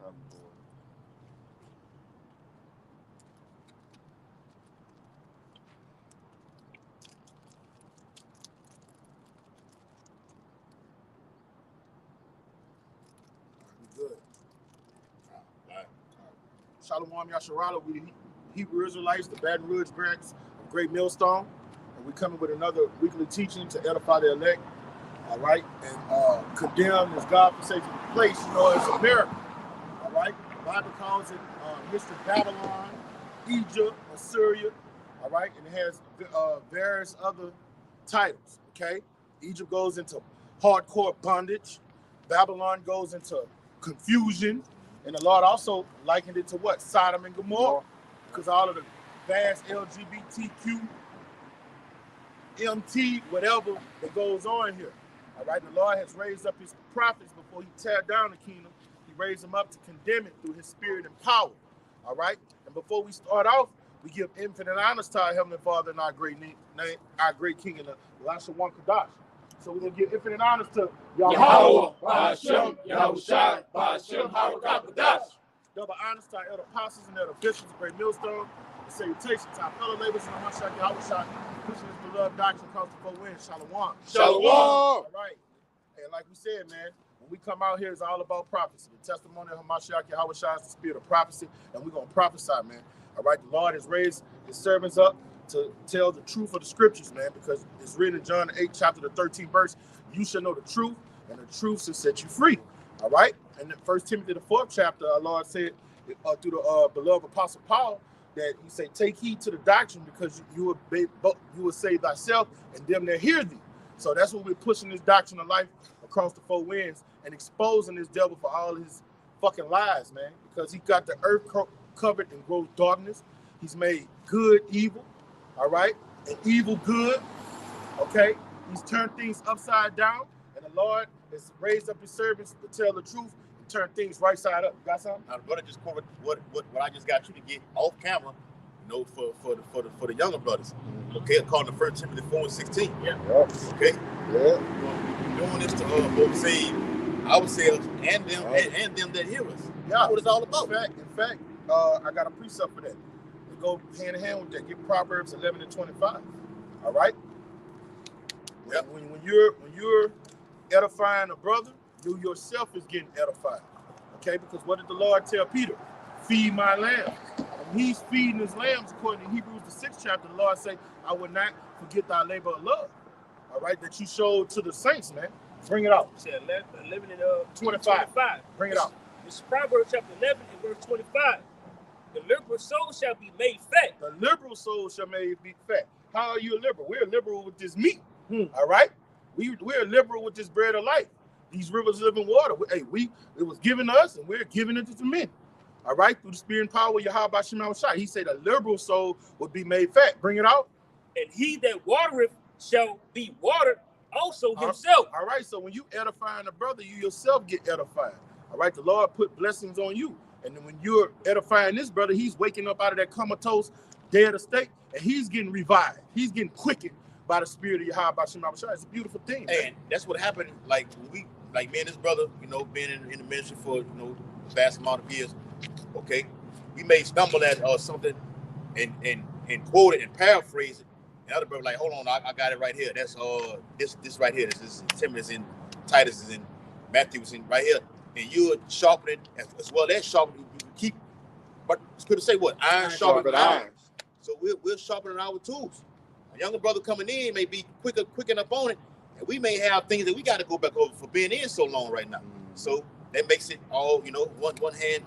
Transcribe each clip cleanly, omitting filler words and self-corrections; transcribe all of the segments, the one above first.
Good. All right. Shalom Yasharala, we the Hebrew Israelites, the Baton Rouge branch of Great Millstone, and we coming with another weekly teaching to edify the elect. All right, and condemn this God-forsaken place, as America. All right, the Bible calls it history Babylon, Egypt, Assyria. All right, and it has various other titles. Okay, Egypt goes into hardcore bondage. Babylon goes into confusion, and the Lord also likened it to what? Sodom and Gomorrah, because all of the vast LGBTQ, MT, whatever that goes on here. All right, the Lord has raised up his prophets before he tear down the kingdom. He raised them up to condemn it through his spirit and power. All right, and before we start off, we give infinite honors to our Heavenly Father and our great our great King in the Elisha One Kadash. So we're going to give infinite honors to Yahweh, Ba'ashem, Yahushai, Ba'ashem, Harakadash. Double honors to our elder apostles and elder bishops of Great Millstone. And salutations to our fellow laborers in the Mashiach Yahushai, pushing his beloved doctrine across the four winds. Shalom. Shalom. All right. And like we said, man, when we come out here, it's all about prophecy. The testimony of Mashiach Yahushai is the spirit of prophecy, and we're going to prophesy, man. All right. The Lord has raised his servants up to tell the truth of the scriptures, man, because it's written in John 8, chapter the 13th verse, you shall know the truth, and the truth shall set you free. All right? And in 1 Timothy, the 4th chapter, our Lord said through the beloved Apostle Paul, that he said, take heed to the doctrine, because you will save thyself and them that hear thee. So that's what we're pushing this doctrine of life across the four winds and exposing this devil for all his fucking lies, man, because he got the earth covered in gross darkness. He's made good evil. All right, and evil good, okay? He's turned things upside down, and the Lord has raised up his servants to tell the truth and turn things right side up. You got something? Now, the brother just quoted what I just got you to get off camera, for the younger brothers. Okay, according to 1 Timothy 4:16. Yeah. Okay. Yeah. We're doing this to both save ourselves and them and them that hear us. Yeah. That's what it's all about. In fact, I got a precept for that. Go hand in hand with that. Get Proverbs 11 and 25. All right. Yep. When you're edifying a brother, you yourself is getting edified. Okay, because what did the Lord tell Peter? Feed my lambs. And he's feeding his lambs according to Hebrews the 6th chapter. The Lord say, I will not forget thy labor of love. All right, that you showed to the saints, man. Bring it out. Said 11 and 25. Bring it out. This is Proverbs chapter 11 and verse 25. The liberal soul shall be made fat. The liberal soul shall be fat. How are you a liberal? We're liberal with this meat. All right? We're liberal with this bread of life. These rivers of living water. It was given to us, and we're giving it to the men. All right? Through the spirit and power of Yahweh Shema Shai. He said the liberal soul would be made fat. Bring it out. And he that watereth shall be watered also himself. All right? So when you edifying a brother, you yourself get edified. All right? The Lord put blessings on you. And then when you're edifying this brother, he's waking up out of that comatose, dead state, and he's getting revived. He's getting quickened by the spirit of Yahweh Shem Abishai. It's a beautiful thing. And that's what happened. Like me and this brother, being in the ministry for a vast amount of years. Okay, we may stumble at something and quote it and paraphrase it. And other brother like, hold on, I got it right here. That's this right here. This is Timothy, in Titus, is in Matthew, is in right here. And you're sharpening as well as sharpening. You keep, but Scripture say what? Iron sharpening iron. So we're sharpening our tools. A younger brother coming in may be quick up on it, and we may have things that we got to go back over for being in so long right now. So that makes it all, one hand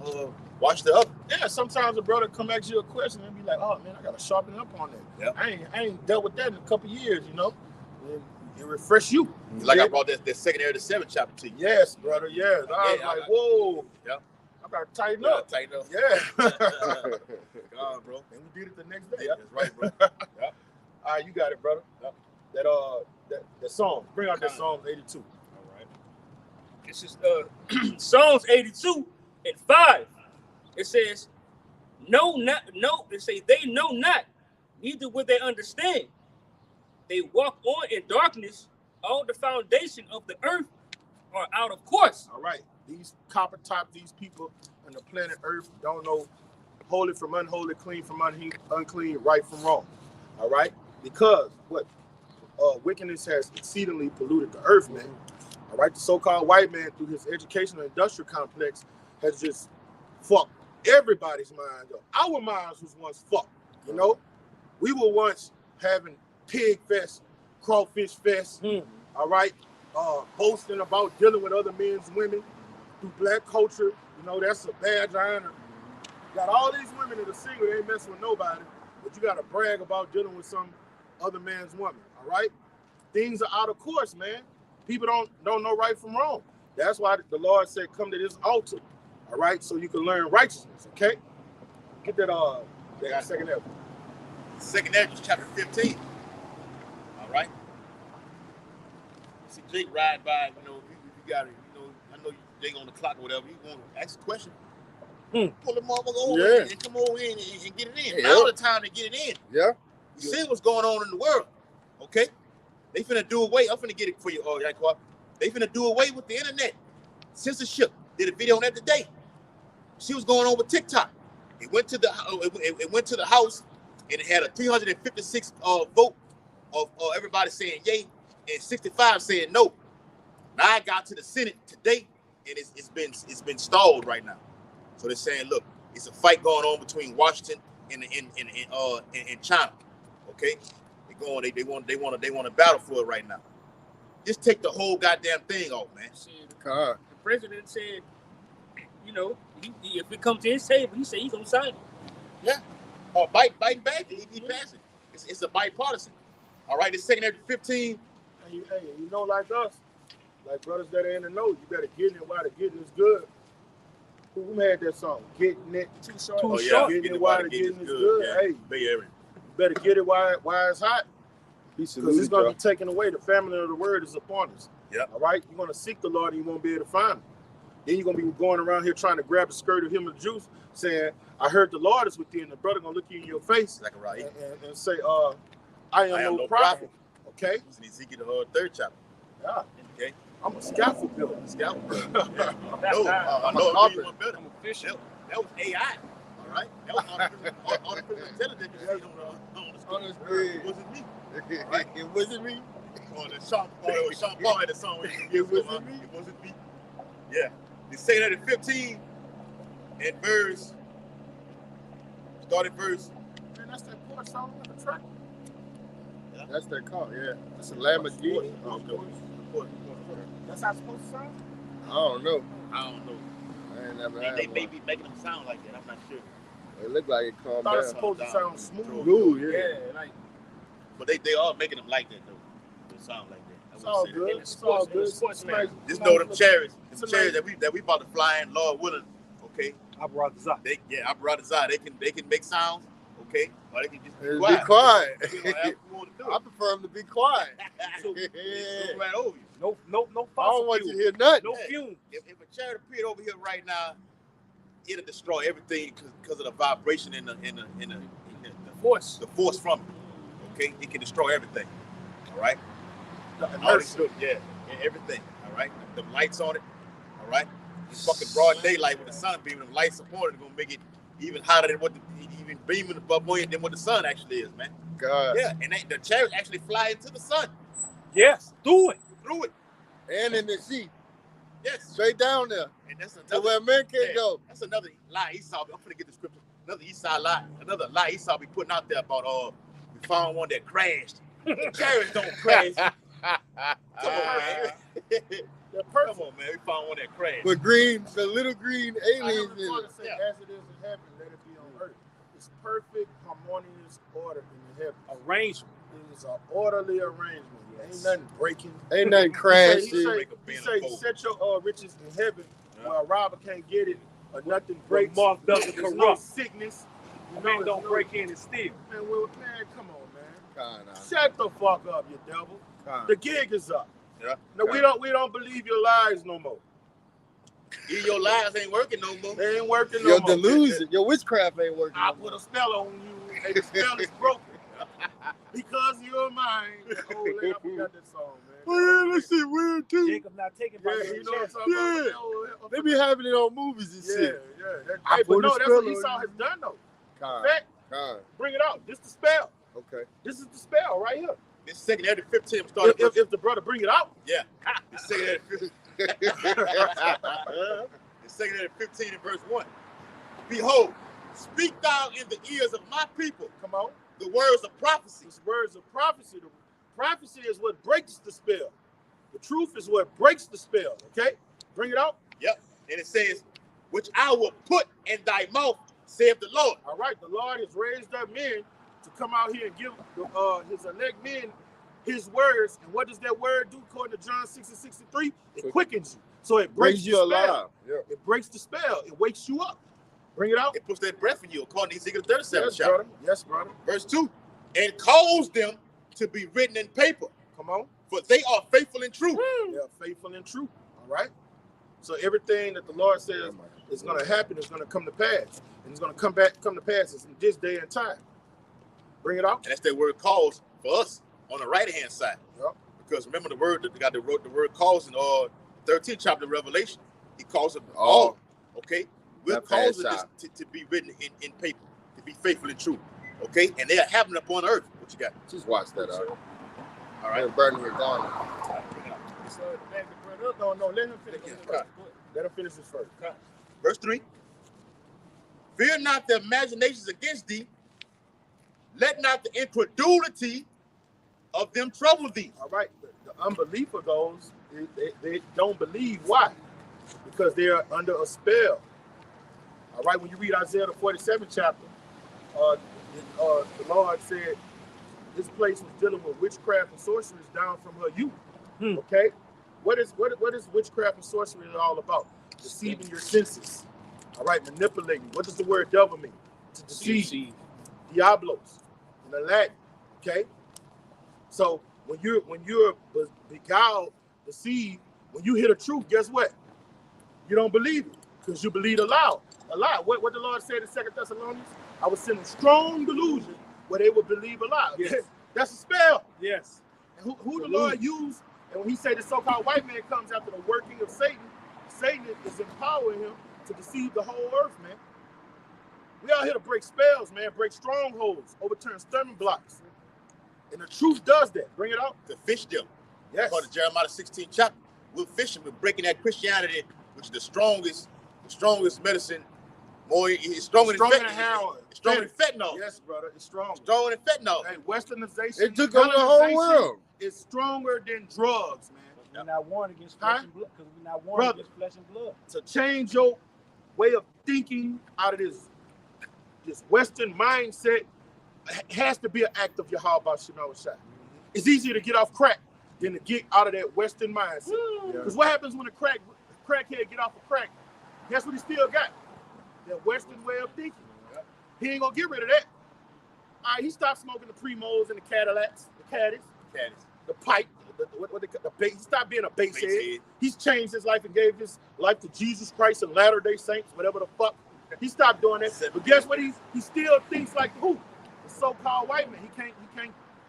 wash the other. Yeah, sometimes a brother come ask you a question and be like, oh man, I got to sharpen up on that. Yep. I ain't dealt with that in a couple of years, It refresh you. Like I brought that 2nd area of the 7th chapter to you. Yes, brother, yes. I was like, whoa. Yeah. I got to tighten up. Tighten up. Yeah. God, bro. And we did it the next day. That's right, bro. Yeah. All right, you got it, brother. Yep. That song. Bring out that Psalms 82. All right. This is Psalms 82 and 5. It says, it say they know not, neither will they understand. They walk on in darkness. All the foundation of the earth are out of course. All right. These copper top, these people on the planet Earth don't know holy from unholy, clean from unclean, right from wrong. All right? Because what? Wickedness has exceedingly polluted the earth, man. All right? The so-called white man, through his educational industrial complex, has just fucked everybody's mind up. Our minds was once fucked, you know? We were once having pig fest, crawfish fest, all right? Boasting about dealing with other men's women through black culture. You know, that's a badge of honor. Got all these women that are single, they ain't messing with nobody, but you got to brag about dealing with some other man's woman, all right? Things are out of course, man. People don't know right from wrong. That's why the Lord said, come to this altar, all right, so you can learn righteousness, okay? Get that second Ezra. Second Ezra, chapter 15. All right. See Jake ride by, you know, you got it, you know, I know Jake on the clock or whatever, you want to ask a question. Pull the motherfucker over and come over in and get it in. Yeah. Now the time to get it in. Yeah. You see what's going on in the world. Okay? They finna do away. I'm finna get it for you, Yankoa. They finna do away with the internet. Censorship. Did a video on that today. She was going on with TikTok. It went to the House and it had a 356 vote of everybody saying yay and 65 saying no. Now I got to the Senate today and it's been stalled right now. So they're saying, look, it's a fight going on between Washington and China. Okay, they want to battle for it right now. Just take the whole goddamn thing off, man. The president said, you know, if it comes to his table, he said he's gonna sign it. Yeah, or biting back, he passed it. It's a bipartisan. All right, it's second every 15. Hey, you know, like us, like brothers that are in the know, you better get in it while the getting is good. Who made that song? Getting it too short. Getting it while the getting is good. Yeah. Hey, Bay Area. You better get it while it's hot. Because it's going to be taken away. The family of the word is upon us. Yep. All right? You're going to seek the Lord and you won't be able to find him. Then you're going to be going around here trying to grab the skirt of him of the juice, saying, I heard the Lord is within. The brother going to look you in your face and say, I am no prophet. Okay? It's in Ezekiel, the 3rd chapter. Yeah. Okay. I'm a scaffold builder. I'm official. That was AI. All right. That was artificial intelligence. On the screen. It wasn't me. Right? It wasn't me. On the Sean Paul had a song. It wasn't me. It wasn't me. Yeah. They say that at 15 and verse. Started verse. Man, that's that poor song on the track. Yeah. That's their car, yeah. That's a Lamborghini. That's how it's supposed to sound? I don't know. I ain't never had They may be making them sound like that. I'm not sure. It looked like it calmed down. It's supposed to sound smooth. Yeah, like. But they are making them like that though. They sound like that. It's all good. It's all good. Just know them cherries. Them cherries that we about to fly in, Lord willing. Okay. I brought this up. I brought this out. They can make sounds. Okay. Or they can just be quiet. I prefer them to be quiet. Right over you. No I don't want you to hear nothing. No fumes. If a chariot appeared over here right now, it'll destroy everything because of the vibration in the force. The force from it. Okay, it can destroy everything. All right. Everything. All right. The lights on it. All right. It's fucking broad daylight with the sun beaming. Them lights upon it are gonna make it even hotter than even beaming above more than what the sun actually is, man. God. Yeah, and the chariot actually fly into the sun. Yes, through it. And in the sea. Yes. Straight down there. And that's another, to where men can't go. That's another lie Esau. I'm gonna get the scripture. Another Esau lie. Another lie Esau be putting out there about we found one that crashed. The chariots don't crash. Come on, man. Come on, man. We found one that crashed. But the little green aliens in it. Say, as it is in heaven, let it be on earth. It's perfect, harmonious order in the heavens. Arrangement. It is an orderly arrangement. Ain't nothing breaking. Ain't nothing crashing. He say, set your riches in heaven where a robber can't get it or nothing breaks. Moth doesn't corrupt. No sickness. Man don't break in and steal. Man, come on, man. Shut the fuck up, you devil. The gig is up. Yeah. No, we don't believe your lies no more. Your lies ain't working no more. They ain't working no more. Your delusion, your witchcraft ain't working. I put a spell on you, and the spell is broken. Because you're mine. Oh, I forgot that song, man. Oh, yeah, that shit weird too. Jacob not taken by Yeah, your you know what I'm chest. talking Yeah. about? They be having it on movies and Yeah, shit. yeah. I Hey, but pulled no, the that's what spell Esau on has done, though. God, Fact, God. bring it out. This the spell. Okay. This is the spell right here. This second Edit 15 started. If the brother bring it out, Yeah. The second Edit 15. The second Edit 15 and verse 1. Behold, speak thou in the ears of my people come on. the words of prophecy. These words of prophecy. The prophecy is what breaks the spell. The truth is what breaks the spell. Okay? Bring it out. Yep. And it says, which I will put in thy mouth, saith the Lord. All right. The Lord has raised up men to come out here and give his elect men his words. And what does that word do according to John 6 and 63? It quickens you. So it breaks Brings you the spell. alive. Yeah. It breaks the spell. It wakes you up. Bring it out. It puts that breath in you, according to Ezekiel 37 Yes, chapter. brother. Yes, brother. Verse 2. And cause them to be written in paper, Come on. for they are faithful and true. They are faithful and true. All right. So everything that the Lord says is going to happen is going to come to pass, and it's going to come to pass in this day and time. Bring it out. And that's that word cause for us on the right hand side. Yep. Because remember the word that the guy that wrote the word cause in 13th chapter of Revelation, he calls it all. Okay, we're causing this to be written in paper, to be faithful and true. Okay, and they are happening upon earth. What you got? Just watch that out. All right. Burning it down. No, let him finish this first. Let him finish this first. Verse 3. Fear not the imaginations against thee. Let not the incredulity of them trouble thee. All right. The unbelief of those, they don't believe. Why? Because they are under a spell. All right. When you read Isaiah the 47th chapter, the Lord said this place was dealing with witchcraft and sorcery down from her youth. Okay. What is witchcraft and sorcery all about? Deceiving your senses. All right, manipulating. What does the word devil mean? To deceive. Diablos in the Latin. Okay. So when you're beguiled, deceived, when you hear the truth, guess what? You don't believe it because you believe a lie. A lie. What the Lord said in 2 Thessalonians? I was sending strong delusion where they would believe a lie. Yes. That's a spell. Yes. And who the Lord used? And when he say the so-called white man comes after the working of Satan, Satan is empowering him to deceive the whole earth, man. We out here to break spells, man, break strongholds, overturn stumbling blocks. And the truth does that. Bring it out. To fish them. Yes. According to Jeremiah 16th chapter, we're fishing, we're breaking that Christianity, which is the strongest medicine. It's stronger than heroin. It's stronger than fentanyl. Yes, brother. It's strong. Stronger than fentanyl. Hey, westernization. It took over the whole world. It's stronger than drugs, man. We're not warned against flesh and blood because we're not warned against flesh and blood. To change your way of thinking out of this Western mindset has to be an act of Yahweh Shai. It's easier to get off crack than to get out of that Western mindset. Because what happens when a crackhead get off of crack? Guess what he still got? That Western way of thinking. He ain't gonna get rid of that. All right, he stopped smoking the Primos and the Cadillacs, the Caddies, the pipe, he stopped being a basehead. He's changed his life and gave his life to Jesus Christ and Latter-day Saints, whatever the fuck. He stopped doing that. But guess what? He still thinks like who? The so-called white man. He can't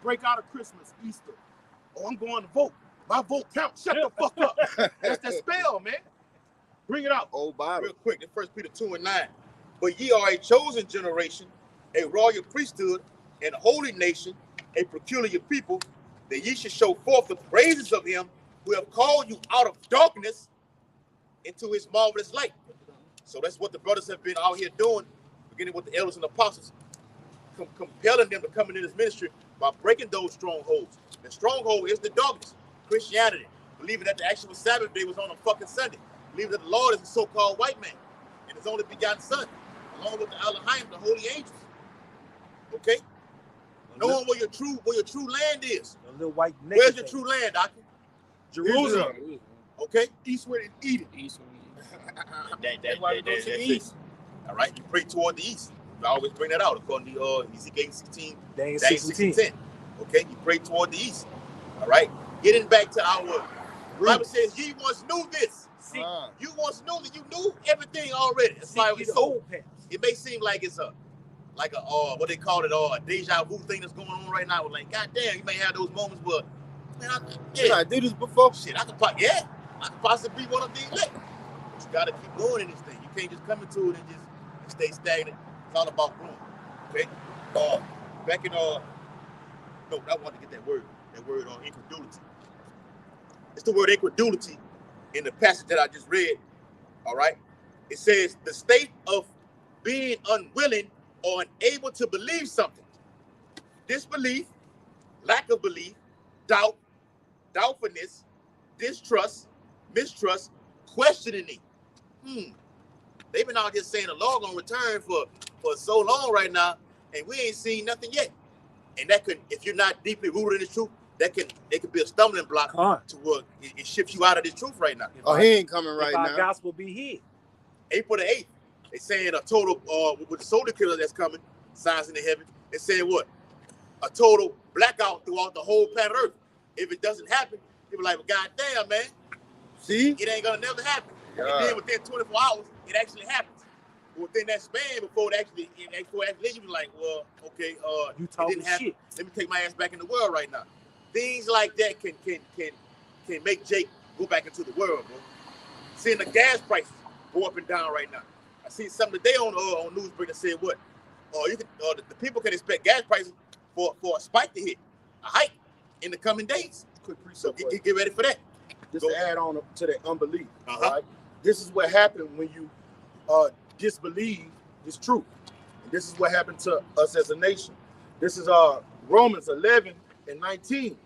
break out of Christmas, Easter. Oh, I'm going to vote. My vote counts. Shut the fuck up. That's that spell, man. Bring it out. Old Bible. Real quick, in 1 Peter 2 and 9. But ye are a chosen generation, a royal priesthood, and a holy nation, a peculiar people, that ye should show forth the praises of him who have called you out of darkness into his marvelous light. So that's what the brothers have been out here doing, beginning with the elders and apostles, compelling them to come into this ministry by breaking those strongholds. The stronghold is the darkness, Christianity, believing that the actual Sabbath day was on a fucking Sunday, believing that the Lord is the so-called white man and his only begotten son, along with the Elohim, the holy angels. Okay? Knowing where your true land is. A little white naked Where's your thing. true land, Doctor? Jerusalem. Okay? Eastward and Eden. That's why we go to the east. All right, you pray toward the east. I always bring that out according to Ezekiel 16, Daniel 16:10. Okay, you pray toward the east. All right, getting back to our the Bible says, "Ye once knew this." You once knew that you knew everything already. That's why it's so. It may seem like it's a what they call it, a deja vu thing that's going on right now. Like, goddamn, you may have those moments where Man, Did I do this before? Shit, I could possibly be one of these later. But you gotta keep going in this thing. You can't just come into it and just stay stagnant. It's all about growing. Okay? Back in no, I want to get that word incredulity. It's the word incredulity in the passage that I just read. All right. It says the state of being unwilling or unable to believe something. Disbelief, lack of belief, doubt, doubtfulness, distrust, mistrust, questioning it. They've been out here saying the Lord gonna return for so long right now, and we ain't seen nothing yet. And that could, if you're not deeply rooted in the truth, it could be a stumbling block to where it shifts you out of this truth right now. Oh, he ain't coming right now. Our gospel be hid. April the 8th, they saying a total with the solar killer that's coming, signs in the heaven. It's saying what? A total blackout throughout the whole planet Earth. If it doesn't happen, people are like, well, goddamn, man. See? It ain't gonna never happen. God. And then within 24 hours, it actually happens. Within that span before it actually you be like, well, okay, You it talking didn't happen. shit. Let me take my ass back in the world right now. Things like that can make Jake go back into the world, bro. Seeing the gas prices go up and down right now. I seen something today on Newsbreak that said what? The people can expect gas prices for a spike to hit, a hike in the coming days. Quick So precept. get ready for that. Just to add on to that unbelief. Uh-huh. All right? This is what happened when you disbelieve this truth. And this is what happened to us as a nation. This is Romans 11:19.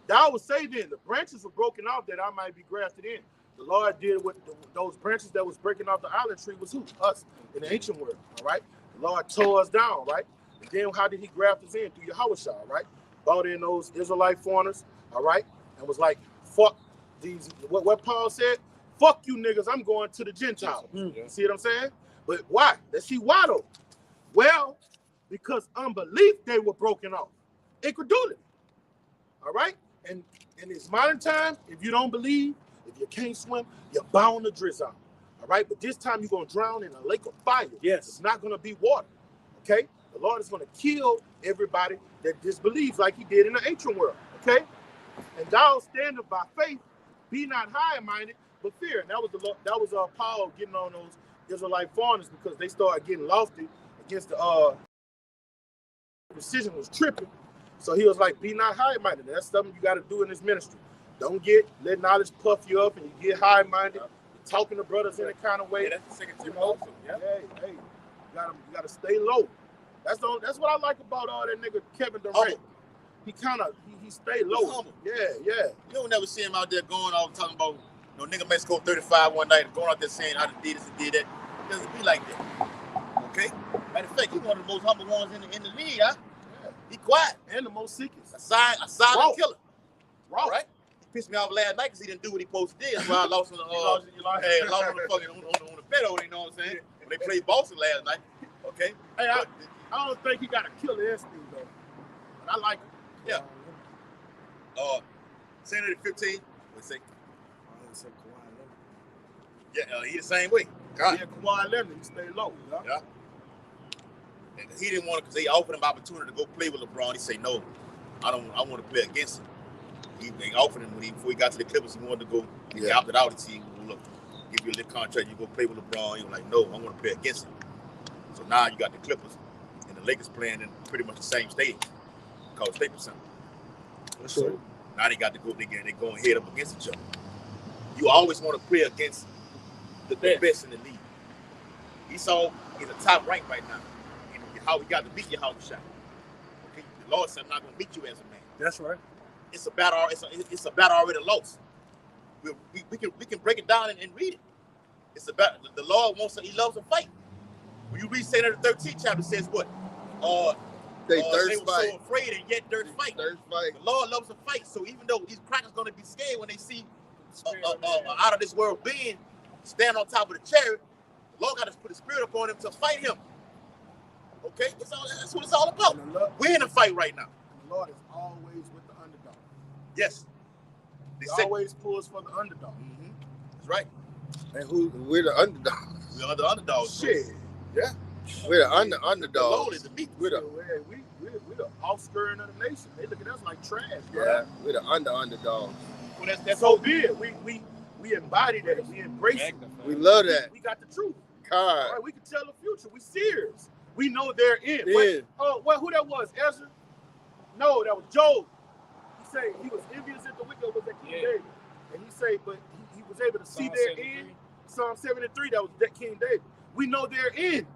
Thou would say then, the branches were broken off that I might be grafted in. The Lord did with those branches that was breaking off the olive tree was who? Us, in the ancient world, all right? The Lord tore us down, right? And then how did he graft us in? Through Yahushua, right? Brought in those Israelite foreigners, all right? And was like, fuck these, what Paul said? Fuck you niggas, I'm going to the Gentiles. You see what I'm saying? But why? Let's see why though. Well, because unbelief, they were broken off. Incredulity. All right? And in this modern time, if you don't believe, if you can't swim, you're bound to drizzle. All right? But this time you're going to drown in a lake of fire. Yes. It's not going to be water. Okay? The Lord is going to kill everybody that disbelieves like he did in the ancient world. Okay? And thou standeth by faith, be not high-minded, but fear. And that was Paul getting on those Israelite foreigners because they started getting lofty against the precision was tripping. So he was like, be not high-minded. That's something you got to do in this ministry. Don't let knowledge puff you up and you get high-minded, talking to brothers in a kind of way. Yeah, that's the second You tip know? also. Yeah. Hey, you gotta stay low. That's what I like about that nigga Kevin Durant. Humble. He kind of he stay low. Humble. Yeah. You don't never see him out there going out talking about, nigga may score 35 one night and going out there saying I done did this and did that. It doesn't be like that. Okay? Matter of fact, he's one of the most humble ones in the league, huh? Yeah. He quiet. And the most sickest. A silent killer. Raw. Right? He pissed me off last night because he didn't do what he supposed to do. That's why I lost on the lost on the fucking on the bet over, you know what I'm saying? When they played Boston last night. Okay? Hey, I don't think he got a killer instinct though. But I like him. Yeah. Senator 15. Let's say. Yeah, he the same way. God. Yeah, Kawhi Leonard, he stay low. Yeah. And he didn't want to, because they offered him opportunity to go play with LeBron. He said, no, I want to play against him. They offered him before he got to the Clippers, he wanted to go. He opted out. He said, look, give you a little contract, you go play with LeBron. He was like, no, I want to play against him. So now you got the Clippers and the Lakers playing in pretty much the same stage, called Staples Center. So now they got to go together. They're going head up against each other. You always want to play against the best in the league. Esau is a top rank right now. And how we got to beat your house shot. Okay, the Lord said, I'm not going to beat you as a man. That's right. It's a battle. It's a battle already lost. We can break it down and read it. It's about the Lord he loves a fight. When you read Saint the 13th chapter, it says what? They were so afraid and yet durst fight. Thirst fight. The Lord loves a fight. So even though these crackers gonna be scared when they see out of this world being stand on top of the chariot, the Lord got to put the spirit upon him to fight him. Okay, that's what it's all about. We're in a fight right now. The Lord is always with the underdog. Yes. He always pulls for the underdog. Mm-hmm. That's right. And we're the underdog. We're the underdogs. Shit. Yeah. We're the underdog. The Lord is the meat. We're we the offskirting of the nation. They look at us like trash, bro. Yeah, we're the underdogs. Well, that's So be it. We embody that. We embrace it. We love that. We got the truth. God. All right, we can tell the future. We serious. We know they're in. Yeah. Who that was? Ezra? No, that was Job. He said he was envious at the wicked was that King David. And he said, but he was able to see their end. Psalm 73, that was that King David. We know they're in.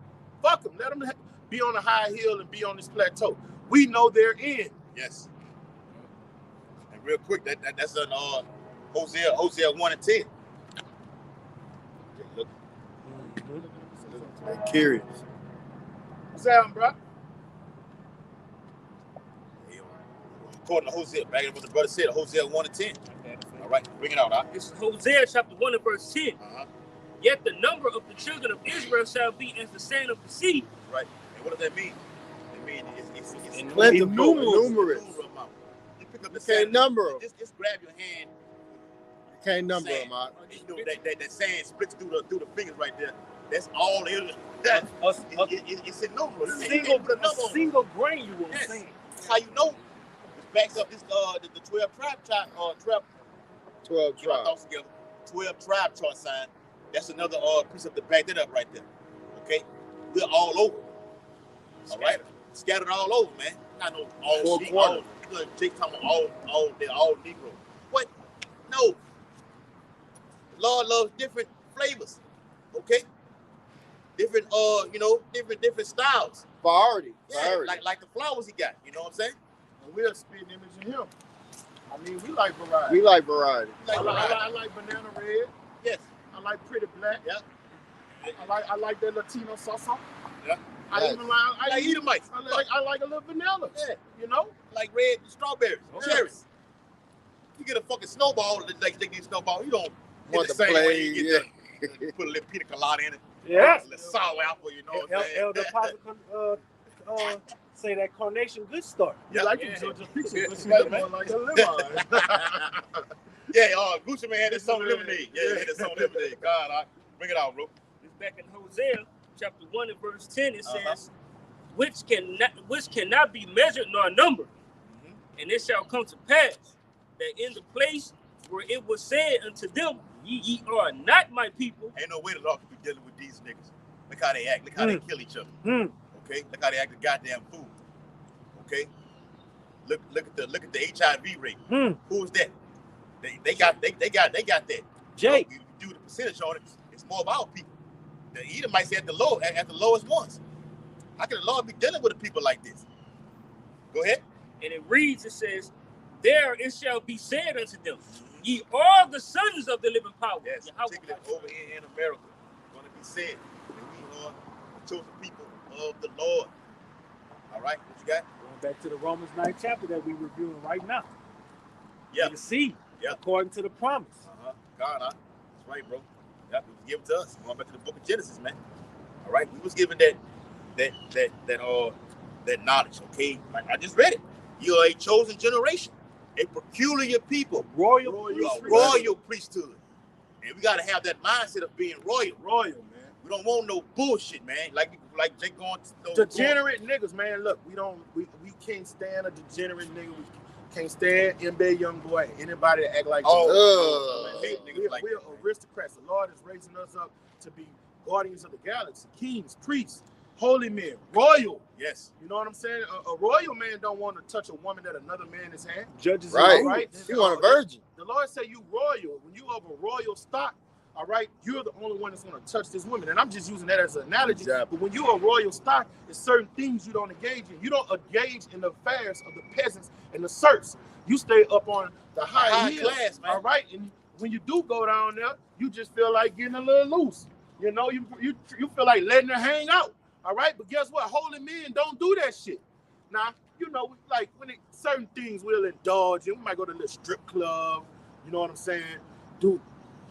Fuck them. Let them be on a high hill and be on this plateau. We know they're in. Yes. And real quick, that's an Hosea 1:10. Look. I'm curious. What's that, bro? According to Hosea, back in what the brother said, Hosea 1:10. All right, bring it out, huh? This is Hosea chapter 1 and verse 10. Yet the number of the children of Israel shall be as the sand of the sea. Right. And what does that mean? It means it's Plentiful, numerous. You pick up the You can't sand, number them. just grab your hand. You can't number Sand. them out. You know that sand splits through the fingers right there. That's all it is. It's innumerable. A single grain you won't Yes. see. That's how you know. It backs up this the 12 tribe 12 get our tribes. thoughts together. 12 tribe chart sign. That's another precept to back that up right there. Okay? We're all over. All right? Scattered all over, man. Not no all Four Negro. quarters. Look, Jake talking about they're all Negro. What? No. The Lord loves different flavors. Okay? Different different styles. Variety. Yeah, like the flowers he got. You know what I'm saying? And we're a spitting image of him. I mean, we like variety. We like variety. I like banana red. Yes. I like pretty black. Yeah. I like that Latino salsa. Yeah. I Yes. even like Edomites. I like a little vanilla. Yeah. You know? Like red strawberries, Okay. cherries. You get a fucking snowball, like they get snowball. You don't Want get to the same play, way you yeah. get the, put a little pina colada in it. Yes. A little sour apple, you know what I'm saying? Elder Apostle say that Carnation Good Start. You like Yeah. it, Georgia picture, Yeah. but you look more like a lemon. Yeah, Gucci Man had his own Gucci Man. lemonade. Yeah, he had his own lemonade. God, bring it out, bro. It's back in Hosea chapter 1 and verse 10. It says, which cannot be measured nor numbered. And it shall come to pass that in the place where it was said unto them, ye are not my people. Ain't no way the Lord can be dealing with these niggas. Look how they act. Look how they kill each other. Okay? Look how they act the goddamn fool. Okay? Look at the HIV rate. Who is that? They got that. Jake. You do the percentage on it, it's more of our people. The Edomites at the lowest ones. How can the Lord be dealing with the people like this? Go ahead. And it reads, it says, there it shall be said unto them, ye are the sons of the living power. Yes, Yahweh. particularly over here in America, it's going to be said that we are the chosen people of the Lord. All right, what you got? Going back to the Romans 9th chapter that we're reviewing right now. Yeah. The seed, Yeah. according to the promise. God, that's right, bro. That was given to us. Going back to the book of Genesis, man. All right, we was given that knowledge. Okay, like I just read it. You are a chosen generation, a peculiar people, Royal you are priesthood. royal priesthood, and we got to have that mindset of being royal. Royal, man. We don't want no bullshit, man. Like Jake going Degenerate niggas, man. Look, we can't stand a degenerate nigga. We can't stand MB young boy. Anybody that act like we're aristocrats. The Lord is raising us up to be guardians of the galaxy, kings, priests, holy men, royal. Yes. You know what I'm saying? A royal man don't want to touch a woman that another man is hand. Judges Right. and Right? You want a virgin. The Lord said you royal. When you of a royal stock, all right, you're the only one that's going to touch this woman. And I'm just using that as an analogy. Exactly. But when you're a royal stock, there's certain things you don't engage in. You don't engage in the affairs of the peasants and the serfs. You stay up on the high hill, class, man. all right? And when you do go down there, you just feel like getting a little loose. You know, you feel like letting her hang out, all right? But guess what? Holy men don't do that shit. Now, you know, like when certain things we'll indulge in. We might go to a little strip club, you know what I'm saying?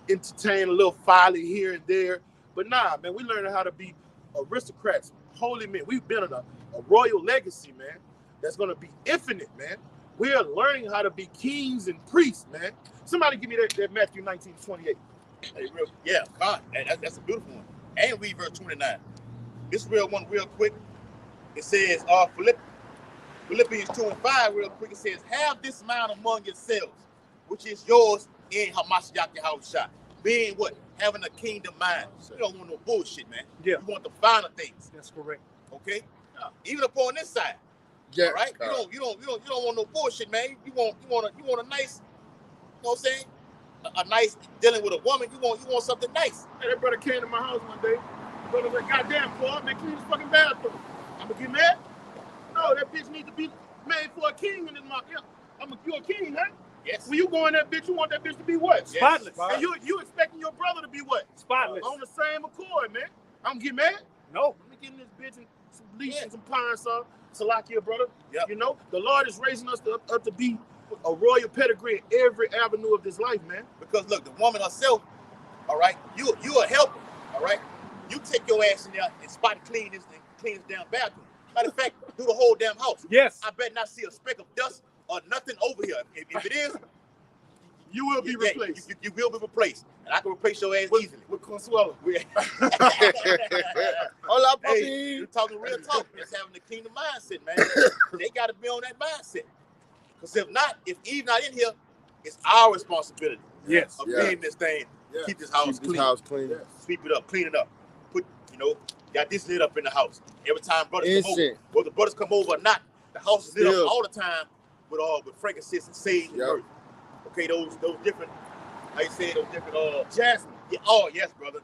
Entertain a little folly here and there. But nah, man, we learning how to be aristocrats, holy men. We've been in a royal legacy, man, that's going to be infinite, man. We're learning how to be kings and priests, man. Somebody give me that Matthew 19:28. Hey, yeah, God, that's a beautiful one. And read verse 29. This real one, real quick. It says, Philippians 2:5 real quick, it says, have this mind among yourselves, which is yours in Hamashiach Yahushua. Being what? Having a kingdom mind. You don't want no bullshit, man. Yeah. You want the finer things. That's correct. Okay? Even up on this side. Yeah. All right? You don't want no bullshit, man. You want a nice, you know what I'm saying? A nice dealing with a woman, you want something nice. Hey, that brother came to my house one day. The brother was like, goddamn, Paul, man, clean this fucking bathroom. I'm gonna get mad? No, that bitch need to be made for a king in this mouth. Yeah. You a king, huh? Yes. When you go in that bitch, you want that bitch to be what? Yes. Spotless. And you expecting your brother to be what? Spotless. On the same accord, man. I'm gonna get mad? No. Let me get in this bitch and some bleach and some pine saw. Salakia, brother. Yep. You know, the Lord is raising us up to be a royal pedigree in every avenue of this life, man. Because look, the woman herself, all right, you a helper, all right? You take your ass in there and spot clean this damn bathroom. Matter of fact, do the whole damn house. Yes. I bet not see a speck of dust or nothing over here. If it is, You will be replaced. You will be replaced. And I can replace your ass easily. With Consuelo. Hola, Hey, papi. you're talking real talk. It's having the kingdom mindset, man. They got to be on that mindset. Because if not, if Eve not in here, it's our responsibility Yes. of Yeah. being this thing. Yeah. Keep this house Keep clean. this house clean. Yeah. Sweep it up, clean it up. Put, got this lit up in the house. Every time brothers come over, Incense. whether brothers come over or not, the house is lit Still. up all the time with frankincense and sage and Yep. myrrh. Okay, those different, how you say, those different Jasmine. yeah, oh yes, brother.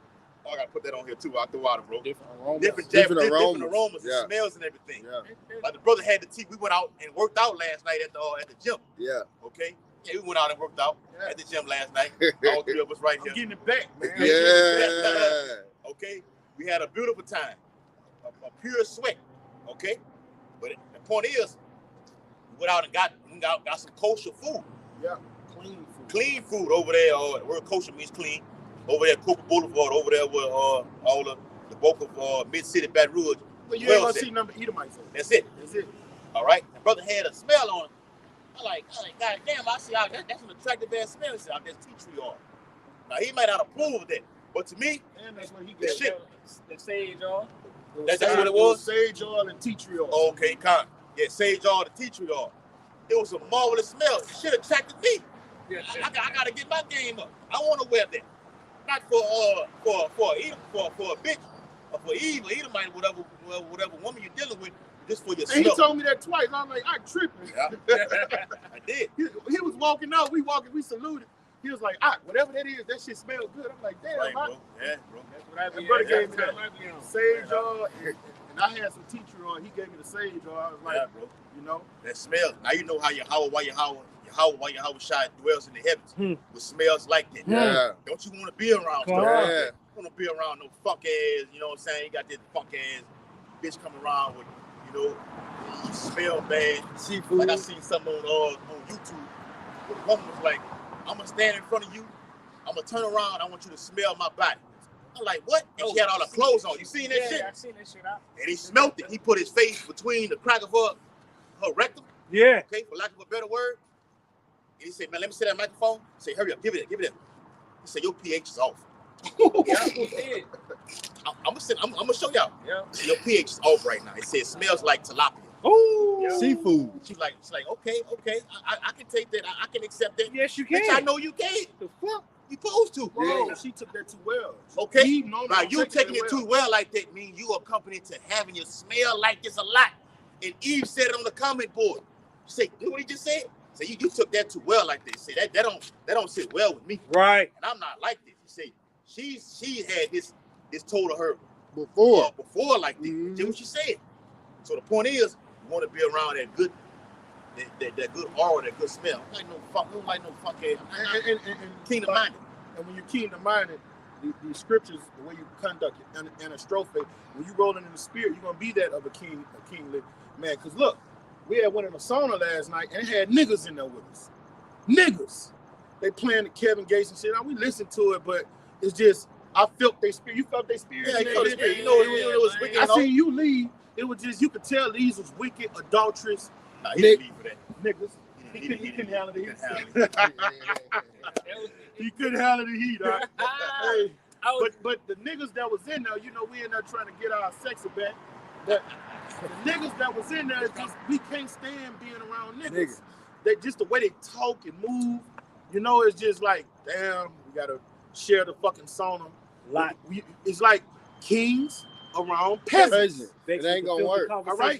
Oh, I gotta put that on here too. Out the water, bro. Different aromas. Different aromas, Yeah. and smells and everything. Yeah. Like the brother had the tea. We went out and worked out last night at the gym. Yeah. Okay. Yeah, we went out and worked out Yeah. at the gym last night. All three of us right I'm here. getting it back, man. Yeah. Okay. We had a beautiful time. A pure sweat. Okay. But the point is, we went out and got some kosher food. Yeah. Clean food. Clean food over there. The word kosher means clean. Over there, Cooper Boulevard. Over there with all the bulk of Mid-City Baton Rouge. But you Well ain't gonna said. see number Edomites. Over. That's it. That's it. All right. The brother had a smell on it. I like, God damn, I see that's an attractive ass smell. He said, that's tea tree oil. Now he might not approve of that, but to me, And that's what he the gave. shit. The sage, y'all. That's what it was? Sage oil and tea tree oil. Okay, con. Yeah, sage oil, the tea tree oil. It was a marvelous smell. The shit attracted me. Yeah. I gotta get my game up. I want to wear that. Not for a bitch or for Eve or Edomite, whatever woman you're dealing with, just for your And he smell. told me that twice. I was like, I tripping. Yeah. I did. He was walking out. We saluted. He was like, whatever that is, that shit smells good. I'm like, damn, Right, I, bro. Yeah, bro. That's what I And be brother at. gave me That's that. what I be on. sage oil, and I had some tea tree oil. He gave me the sage oil. I was like, Yeah, bro. you know, That smell. Now you know how Yahweh Shai dwells in the heavens with smells like that. Yeah. Don't you want to be around Come stuff on. like that? You want to be around no fuck ass, you know what I'm saying? You got this fuck ass bitch coming around with, you smell bad. Seafood. Like I seen something on YouTube where the woman was like, I'm gonna stand in front of you, I'm gonna turn around, I want you to smell my body. I'm like, what? And she had all her clothes on. You seen that shit? Yeah, I seen that shit out. And he smelt it. He put his face between the crack of her rectum, Yeah. okay, for lack of a better word. And he said, man, let me see that microphone. He said, hurry up, give it up. He said, your pH is off. Yeah, I I'm gonna show y'all. Yeah. Your pH is off right now. It says smells like tilapia. Ooh. Seafood. She's like, okay, I can take that. I can accept that. Yes, you Bitch, I can. know you can. The fuck? You supposed to. bro, Yeah. she took that too well. Okay. He normally Now don't you take taking that it too well like that means you accompanied to having you smell like this a lot. And Eve said it on the comment board. She said, you know what he just said? Say you took that too well like this. Say that don't sit well with me. Right. And I'm not like this. He said she had this told to her Before. before like this. Mhm. Did what she said. So the point is, you want to be around that good good aura, that good smell. I don't like no fuck ass. And Kingdom minded. And when you're kingdom minded, the scriptures, the way you conduct it, and a strophe, when you rolling in the spirit, you're gonna be that of a kingly man. Cause look, we had one in a sauna last night and it had niggas in there with us. Niggas. They playing the Kevin Gates and shit. Now we listened to it, but it's just I felt their spirit. You felt their spirit. Yeah, in you there? felt their spirit. You know it was wicked. I seen you leave. It was just you could tell these was wicked, adulterous Nah, he didn't leave for that. niggas. He couldn't handle the heat. That was- He couldn't handle the heat. Huh? Hey. I was, But the niggas that was in there, we in there trying to get our sex back. But the niggas that was in there, just we can't stand being around niggas. They just the way they talk and move, you know, it's just like, damn, we gotta share the fucking sauna. It's like kings around peasants. It ain't gonna work. All right,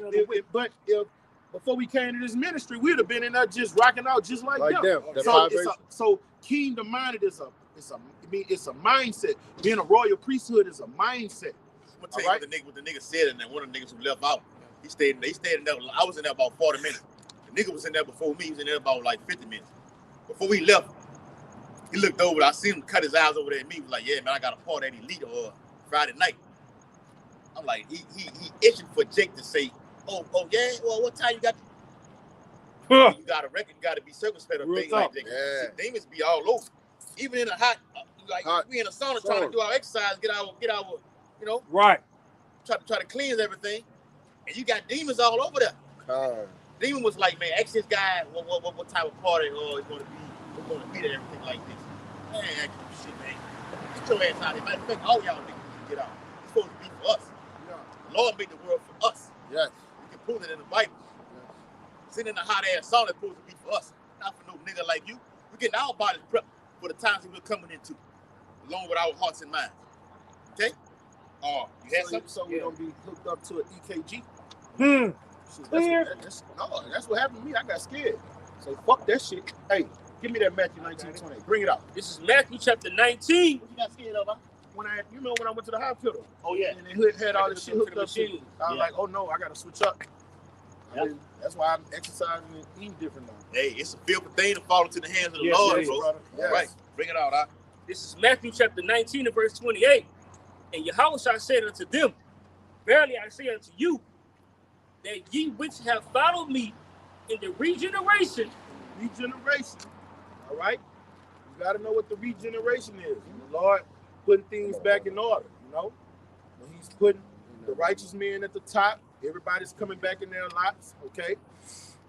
but if before we came to this ministry, we'd have been in there just rocking out just like them. So kingdom minded is it's a mindset. Being a royal priesthood is a mindset. I'm gonna tell you what the nigga said, and then one of the niggas who left out, they stayed in there. I was in there about 40 minutes. The nigga was in there before me. He was in there about like 50 minutes. Before we left, he looked over. I seen him cut his eyes over there at me. He was like, "Yeah, man, I got a party at Elite Friday night." I'm like, he itching for Jake to say, "Oh yeah, well, what time you got?" You got to reckon, you got to be circumspect of things like that. Yeah. Demons be all over. Even in a hot, we in a sauna trying to do our exercise, get our, you know, right. Try to cleanse everything, and you got demons all over there. Demon was like, man, ask this guy what type of party he's going to be. We're going to be there, everything like this. Man, ask you shit, man. Get your ass out here. Matter of fact, all y'all niggas get out. It's supposed to be for us. Yeah. The Lord made the world for us. Yes. You can prove it in the Bible. Yes. Sitting in the hot ass sauna is supposed to be for us, not for no nigga like you. We're getting our bodies prepped for the times that we're coming into, along with our hearts and minds. Okay? You had something? So we're going to be hooked up to an EKG. Clear. That's what happened to me. I got scared. So fuck that shit. Hey, give me that Matthew 19:20. Bring it out. This is Matthew chapter 19. What you got scared of? When I went to the hospital. Oh yeah. And they had all this shit hooked up to me. I was like, oh no, I gotta switch up. Yep. That's why I'm exercising and eating different now. Hey, it's a fearful thing to fall into the hands of the Lord, bro. Yes. Right. Bring it out, huh? This is Matthew chapter 19 and verse 28. And Yahushua said unto them, verily I say unto you, that ye which have followed me in the regeneration. All right? You got to know what the regeneration is. The Lord putting things back in order, you know? When he's putting the righteous men at the top, everybody's coming back in their lots, okay?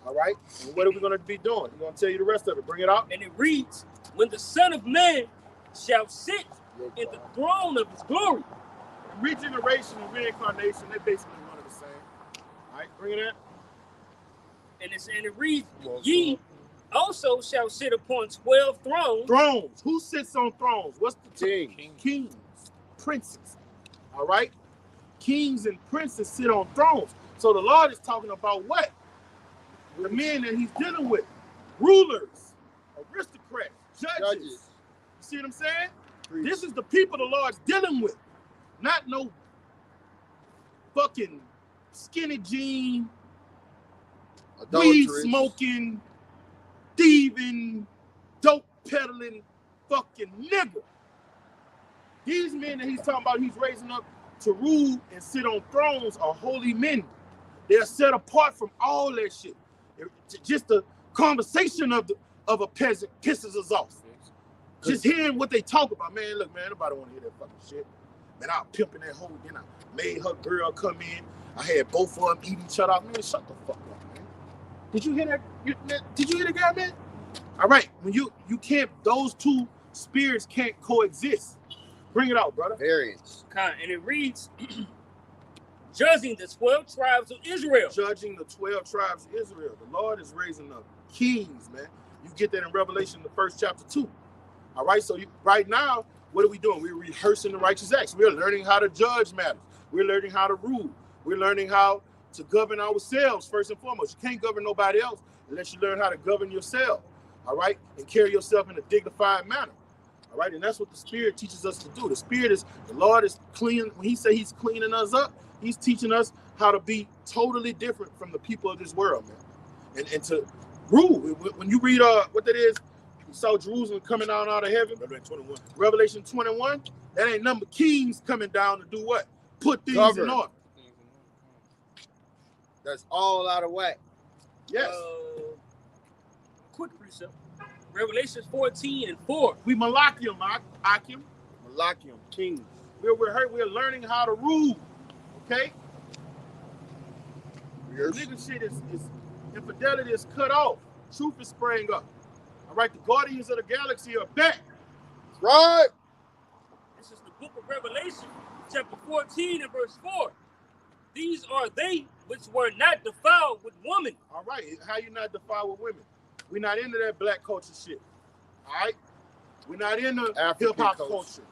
All right? And what are we going to be doing? I'm going to tell you the rest of it. Bring it out. And it reads, when the Son of Man shall sit in the throne of his glory. Regeneration and reincarnation, they're basically one of the same. All right, bring it in. And it reads, ye also shall sit upon 12 thrones. Thrones. Who sits on thrones? What's the King? Kings. Princes. All right? Kings and princes sit on thrones. So the Lord is talking about what? The men that he's dealing with. Rulers. Aristocrats. Judges. You see what I'm saying? This is the people the Lord's dealing with. Not no fucking skinny jean, weed smoking, thieving, dope peddling fucking nigga. These men that he's talking about, he's raising up to rule and sit on thrones are holy men. They're set apart from all that shit. Just the conversation of a peasant pisses us off. Just hearing what they talk about, man. Look, man, nobody want to hear that fucking shit. Man, I was pimping that hoe, then I made her girl come in. I had both of them eat each other out. Man, shut the fuck up, man. Did you hear that? Did you hear the guy, man? All right, when you can't, those two spirits can't coexist. Bring it out, brother. Variance. And it reads, judging the 12 tribes of Israel. Judging the 12 tribes of Israel. The Lord is raising up kings, man. You get that in Revelation, the 1st chapter 2. All right, so right now, what are we doing? We're rehearsing the righteous acts. We're learning how to judge matters. We're learning how to rule. We're learning how to govern ourselves first and foremost. You can't govern nobody else unless you learn how to govern yourself, all right, and carry yourself in a dignified manner, all right? And that's what the Spirit teaches us to do. The Lord is clean. When he say he's cleaning us up, he's teaching us how to be totally different from the people of this world, man, and to rule. When you read what that is, you saw Jerusalem coming down out of heaven. Revelation 21. That ain't number kings coming down to do what? Put things in order. That's all out of whack. Yes. Quick precept. Revelation 14:4. We Malachium, Akim. Malachium, kings. We're learning how to rule. Okay? Yes. Nigga shit is infidelity is cut off. Truth is spraying up. All right, the guardians of the galaxy are back. That's right. This is the book of Revelation, chapter 14 and verse 4. These are they which were not defiled with women. All right, how you not defiled with women? We're not into that black culture shit. All right, we're not into hip hop culture,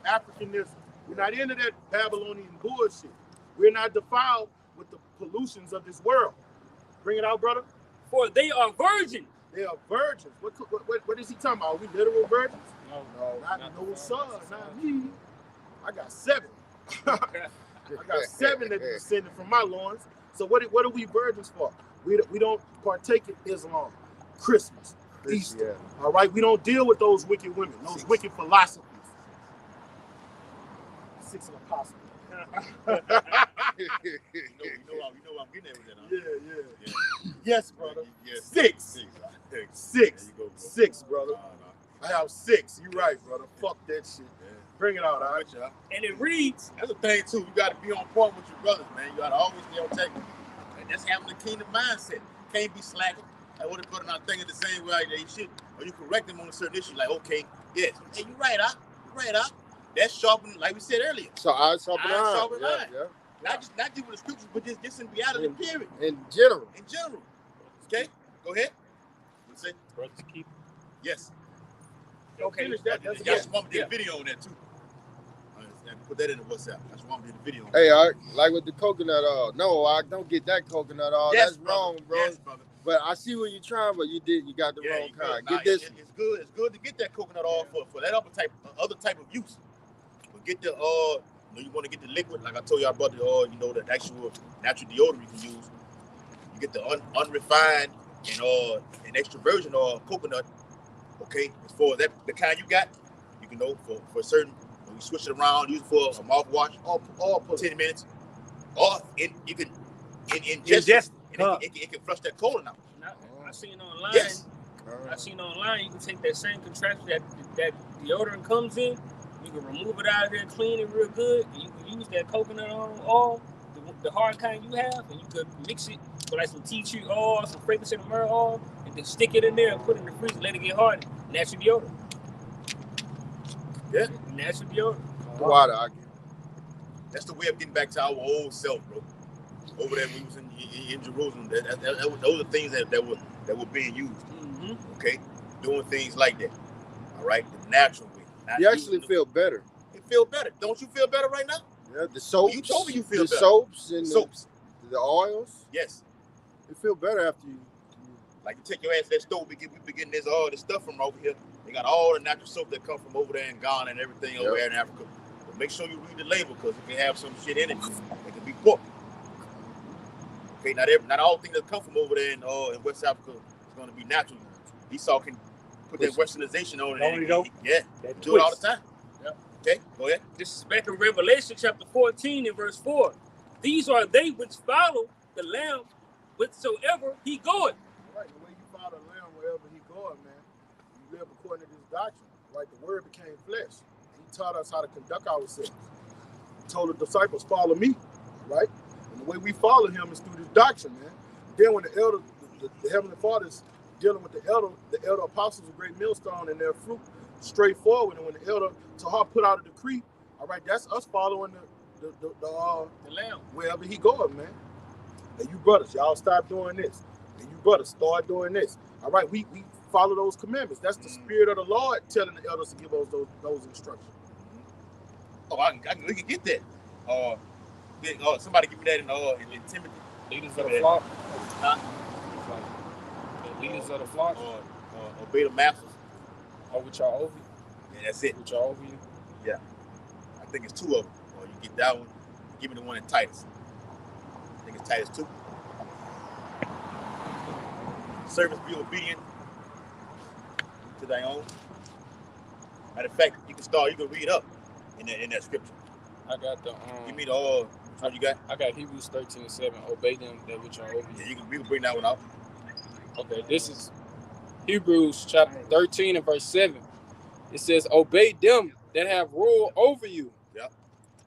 Africanism. We're not into that Babylonian bullshit. We're not defiled with the pollutions of this world. Bring it out, brother. For they are virgins. They are virgins. What is he talking about? Are we literal virgins? No, not no son, not me. I got 7. I got 7 that descended from my loins. So what are we virgins for? We don't partake in Islam, Christmas, Easter. Yeah. All right, we don't deal with those wicked women, those wicked philosophies. 6 of the apostles. you know I'm getting at with that, huh? Yeah. Yes, brother. Yes. 6. 6. Go, 6, brother. No. I have 6. You right, brother. Fuck that shit. Yeah. Bring it out, all right? And it reads. That's the thing too. You got to be on point with your brothers, man. You got to always be on take. And that's having the kingdom mindset. Can't be slacking. Like what the brother not thinking the same way they should. Or you correct them on a certain issue. Like, okay, yes, hey, you right, huh? You right, huh? That's sharpening, like we said earlier. So I sharpen iron. Yeah. Not just with the scriptures, but just in reality, period. In general. In general. Okay, go ahead. What's it? Brothers keep. Yes. Okay. That's why we did a video on that too. Put that in the WhatsApp. That's why we did a video on that. Hey, Art, like with the coconut oil. No, I don't get that coconut oil. Yes, that's wrong, bro. Yes, brother. But I see what you're trying, but you got the wrong kind. Get this. It's good to get that coconut oil for that other type of use. But get the you want to get the liquid, like I told y'all about the the actual natural deodorant you can use. You get the unrefined and extra virgin oil coconut. Okay, as far as that the kind you got, you can know for certain. When you switch it around, use it for a mouthwash, all for 10 minutes. Or you can ingest it can flush that colon out. I seen online. Yes. I seen online. You can take that same contraption that deodorant comes in. You can remove it out of there, clean it real good, and you can use that coconut oil, the hard kind you have, and you could mix it with like some tea tree oil, some fragrance and myrrh oil, and then stick it in there and put it in the freezer, let it get hard. Natural deodorant. Yeah. Natural deodorant. Water, I get. That's the way of getting back to our old self, bro. Over there, we was in Jerusalem. Those are things that were being used. Mm-hmm. Okay, doing things like that. All right, the natural way. You actually feel better. You feel better. Don't you feel better right now? Yeah, the soaps. You told me you feel the better. Soaps and Soaps. The oils. Yes. You feel better after you. Like you take your ass to that store, we be getting all this stuff from over here. They got all the natural soap that come from over there in Ghana and everything over there in Africa. But make sure you read the label because it can have some shit in it. It can be pork. Okay, not all things that come from over there in West Africa is going to be natural. Esau can put that westernization on it. Yeah, do it all the time. Yeah. Okay, go ahead. This is back in Revelation chapter 14 and verse 4. These are they which follow the Lamb whithersoever he goeth. Right, the way you follow the Lamb wherever he goeth, man, you live according to this doctrine. Right, the word became flesh. He taught us how to conduct ourselves. He told the disciples, follow me, right? And the way we follow him is through this doctrine, man. Then when the elder, the Heavenly Father is dealing with the elder apostles, a great millstone and their fruit straightforward. And when the elder Tahar put out a decree, all right, that's us following the Lamb wherever he goes, man. And you brothers, y'all stop doing this. And you brothers, start doing this. All right, we follow those commandments. That's the spirit of the Lord telling the elders to give us those instructions. Oh, we can get that. Somebody give me that in Timothy. Leaders of the flock. Huh? Leaders of the flock. Obey the masters. Or with y'all over you. Yeah, that's it. With y'all over you. Yeah. I think it's 2 of them. Or you get that one. Give me the one in Titus. I think it's Titus 2. Servants be obedient to thy own. Matter of fact, you can read up in that scripture. I got the give me the what you got? I got Hebrews 13:7. Obey them that which are over you. Yeah, we can bring that one out. Okay, this is Hebrews chapter 13 and verse 7. It says, obey them that have rule over you. Yeah.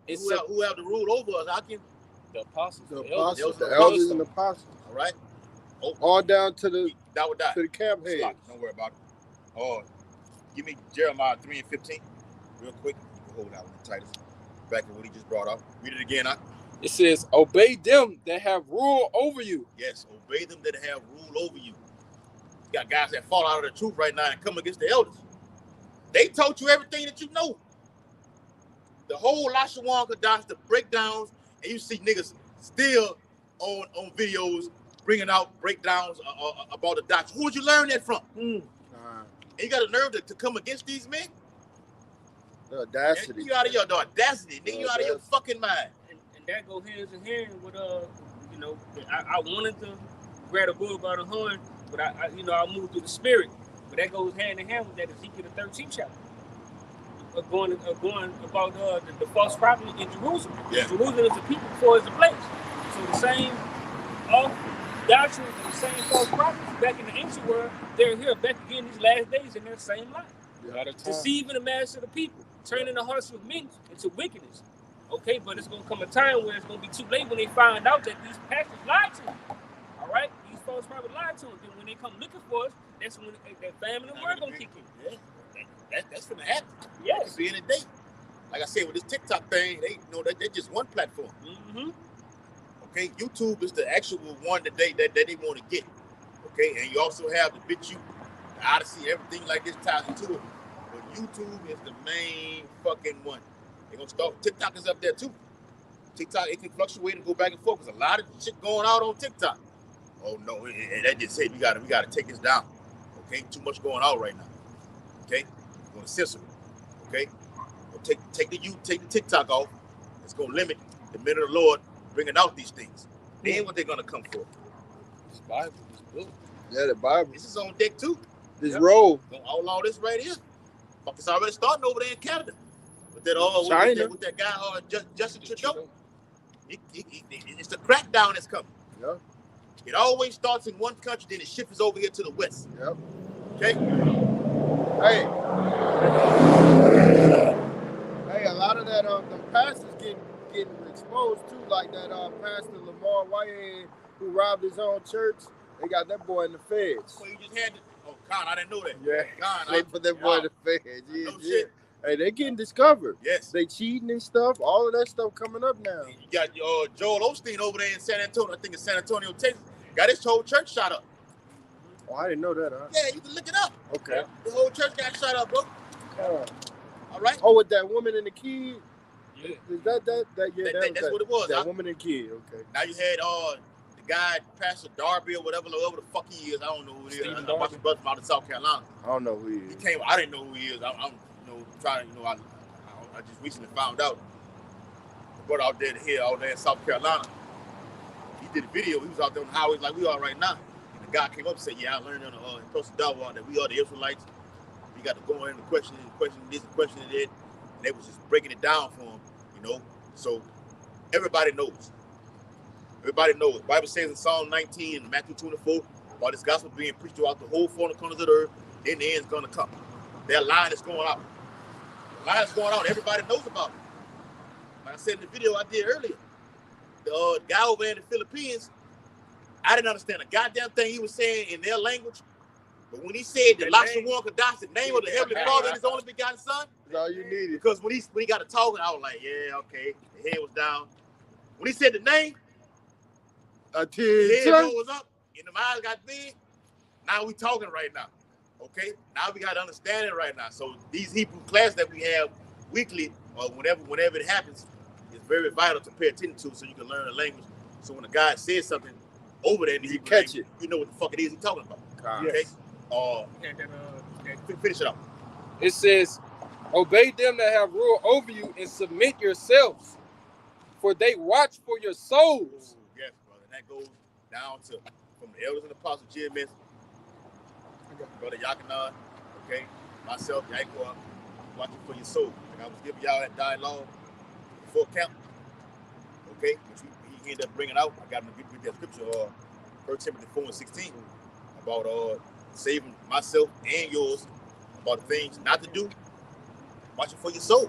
Who have the rule over us? How can the apostles, the elders and the apostles. All right. All down to the to the camp heads. Don't worry about it. Give me Jeremiah 3 and 15 real quick. We'll hold that one, Titus. Back to what he just brought up. Read it again, huh? It says, obey them that have rule over you. Yes, obey them that have rule over you. You got guys that fall out of the truth right now and come against the elders. They taught you everything that you know. The whole Lashawan Kadas, the breakdowns, and you see niggas still on videos bringing out breakdowns about the doctrine. Who would you learn that from? And you got the nerve to come against these men? The audacity. You out of your audacity, nigga. You out of your fucking mind. And that goes hands in hand with you know, I wanted to grab a bull by the horn, but I moved through the spirit. But that goes hand in hand with that Ezekiel the 13th chapter. Going about the false prophet in Jerusalem. Yeah. Jerusalem is the people before it's the place. So the same doctrine, the same false prophets back in the ancient world, they're here back again these last days in their same life. Deceiving the mass of the people, turning the hearts of men into wickedness. Okay, but it's gonna come a time where it's gonna be too late when they find out that these pastors lied to them. All right, these false prophets lied to them. Then when they come looking for us, that's when that famine and word gonna kick in. Yeah, that's gonna happen. Yes. At the end of the day, like I said, with this TikTok thing, they know that they're just one platform. Mm-hmm. Okay, YouTube is the actual one that they want to get. Okay, and you also have the BitChute, the Odyssey, everything like this ties into it. But YouTube is the main fucking one. They're gonna start. TikTok is up there too. TikTok, it can fluctuate and go back and forth. There's a lot of shit going out on TikTok. Oh no, that just said we gotta take this down. Okay, too much going on right now. Okay, we're gonna censor it. Okay, we'll take the TikTok off. It's gonna limit the men of the Lord bringing out these things. Then what they're gonna come for? This Bible, this book. Yeah, the Bible. This is on deck too. This roll. Gonna outlaw this right here. Fuck, it's already starting over there in Canada. With that China. with that guy Justin Trudeau. It's the crackdown that's coming. Yeah. It always starts in one country, then it shifts over here to the west. Yep. Okay. Hey, a lot of that the pastors getting exposed too, like that Pastor Lamar Whitehead who robbed his own church. They got that boy in the feds. So you just had to, Con, I didn't know that. Yeah. Con, They put that boy in the feds. Yeah, no yeah. shit. Hey, they getting discovered. Yes. They cheating and stuff. All of that stuff coming up now. You got Joel Osteen over there in San Antonio. I think it's San Antonio, Texas. Got his whole church shot up. Oh, I didn't know that, huh? Yeah, you can look it up. Okay. The whole church got shot up, bro. All right. Oh, with that woman and the kid? Yeah. Is that yeah, That's what it was. That Huh? woman and kid, okay. Now you had the guy, Pastor Darby or whatever the fuck he is. I don't know who it is. Stephen I watched the brother from out of South Carolina. I don't know who he He is. came. I didn't know who he is. I'm trying to, I just recently found out. The brother out there in South Carolina. He did a video. He was out there on the highways like we are right now. And the guy came up and said, "Yeah, I learned on the Post Dawa that we are the Israelites. We got to go in and question this and question that." And they was just breaking it down for him, So everybody knows. Everybody knows. The Bible says in Psalm 19 and Matthew 24, while this gospel being preached throughout the whole four corners of the earth, then the end's going to come. That line is going out. The line is going out. Everybody knows about it. Like I said in the video I did earlier, the guy over in the Philippines, I didn't understand a goddamn thing he was saying in their language. But when he said the Lashawan Kadas, the name of the Heavenly Father and His only begotten Son, That's all you needed. because when he got to talking, I was like, yeah, okay. The head was down. When he said the name, the head was up, and the eyes got big. Now we talking right now. Okay? Now we got to understand it right now. So these Hebrew classes that we have weekly or whenever it happens, is very vital to pay attention to so you can learn the language. So when a guy says something over there in the Hebrew catch language, you know what the fuck it is he's talking about. Okay? Finish it up. It says, obey them that have rule over you and submit yourselves, for they watch for your souls. Yes, brother. And that goes down to from the elders and apostles, GMS, Brother Yakanan, okay, myself, Yaquan, watching for your soul. And I was giving y'all that dialogue before camp, okay, which he ended up bringing out. I got him to give that scripture, 1 Timothy 4:16, about saving myself and yours, about the things not to do, watching for your souls.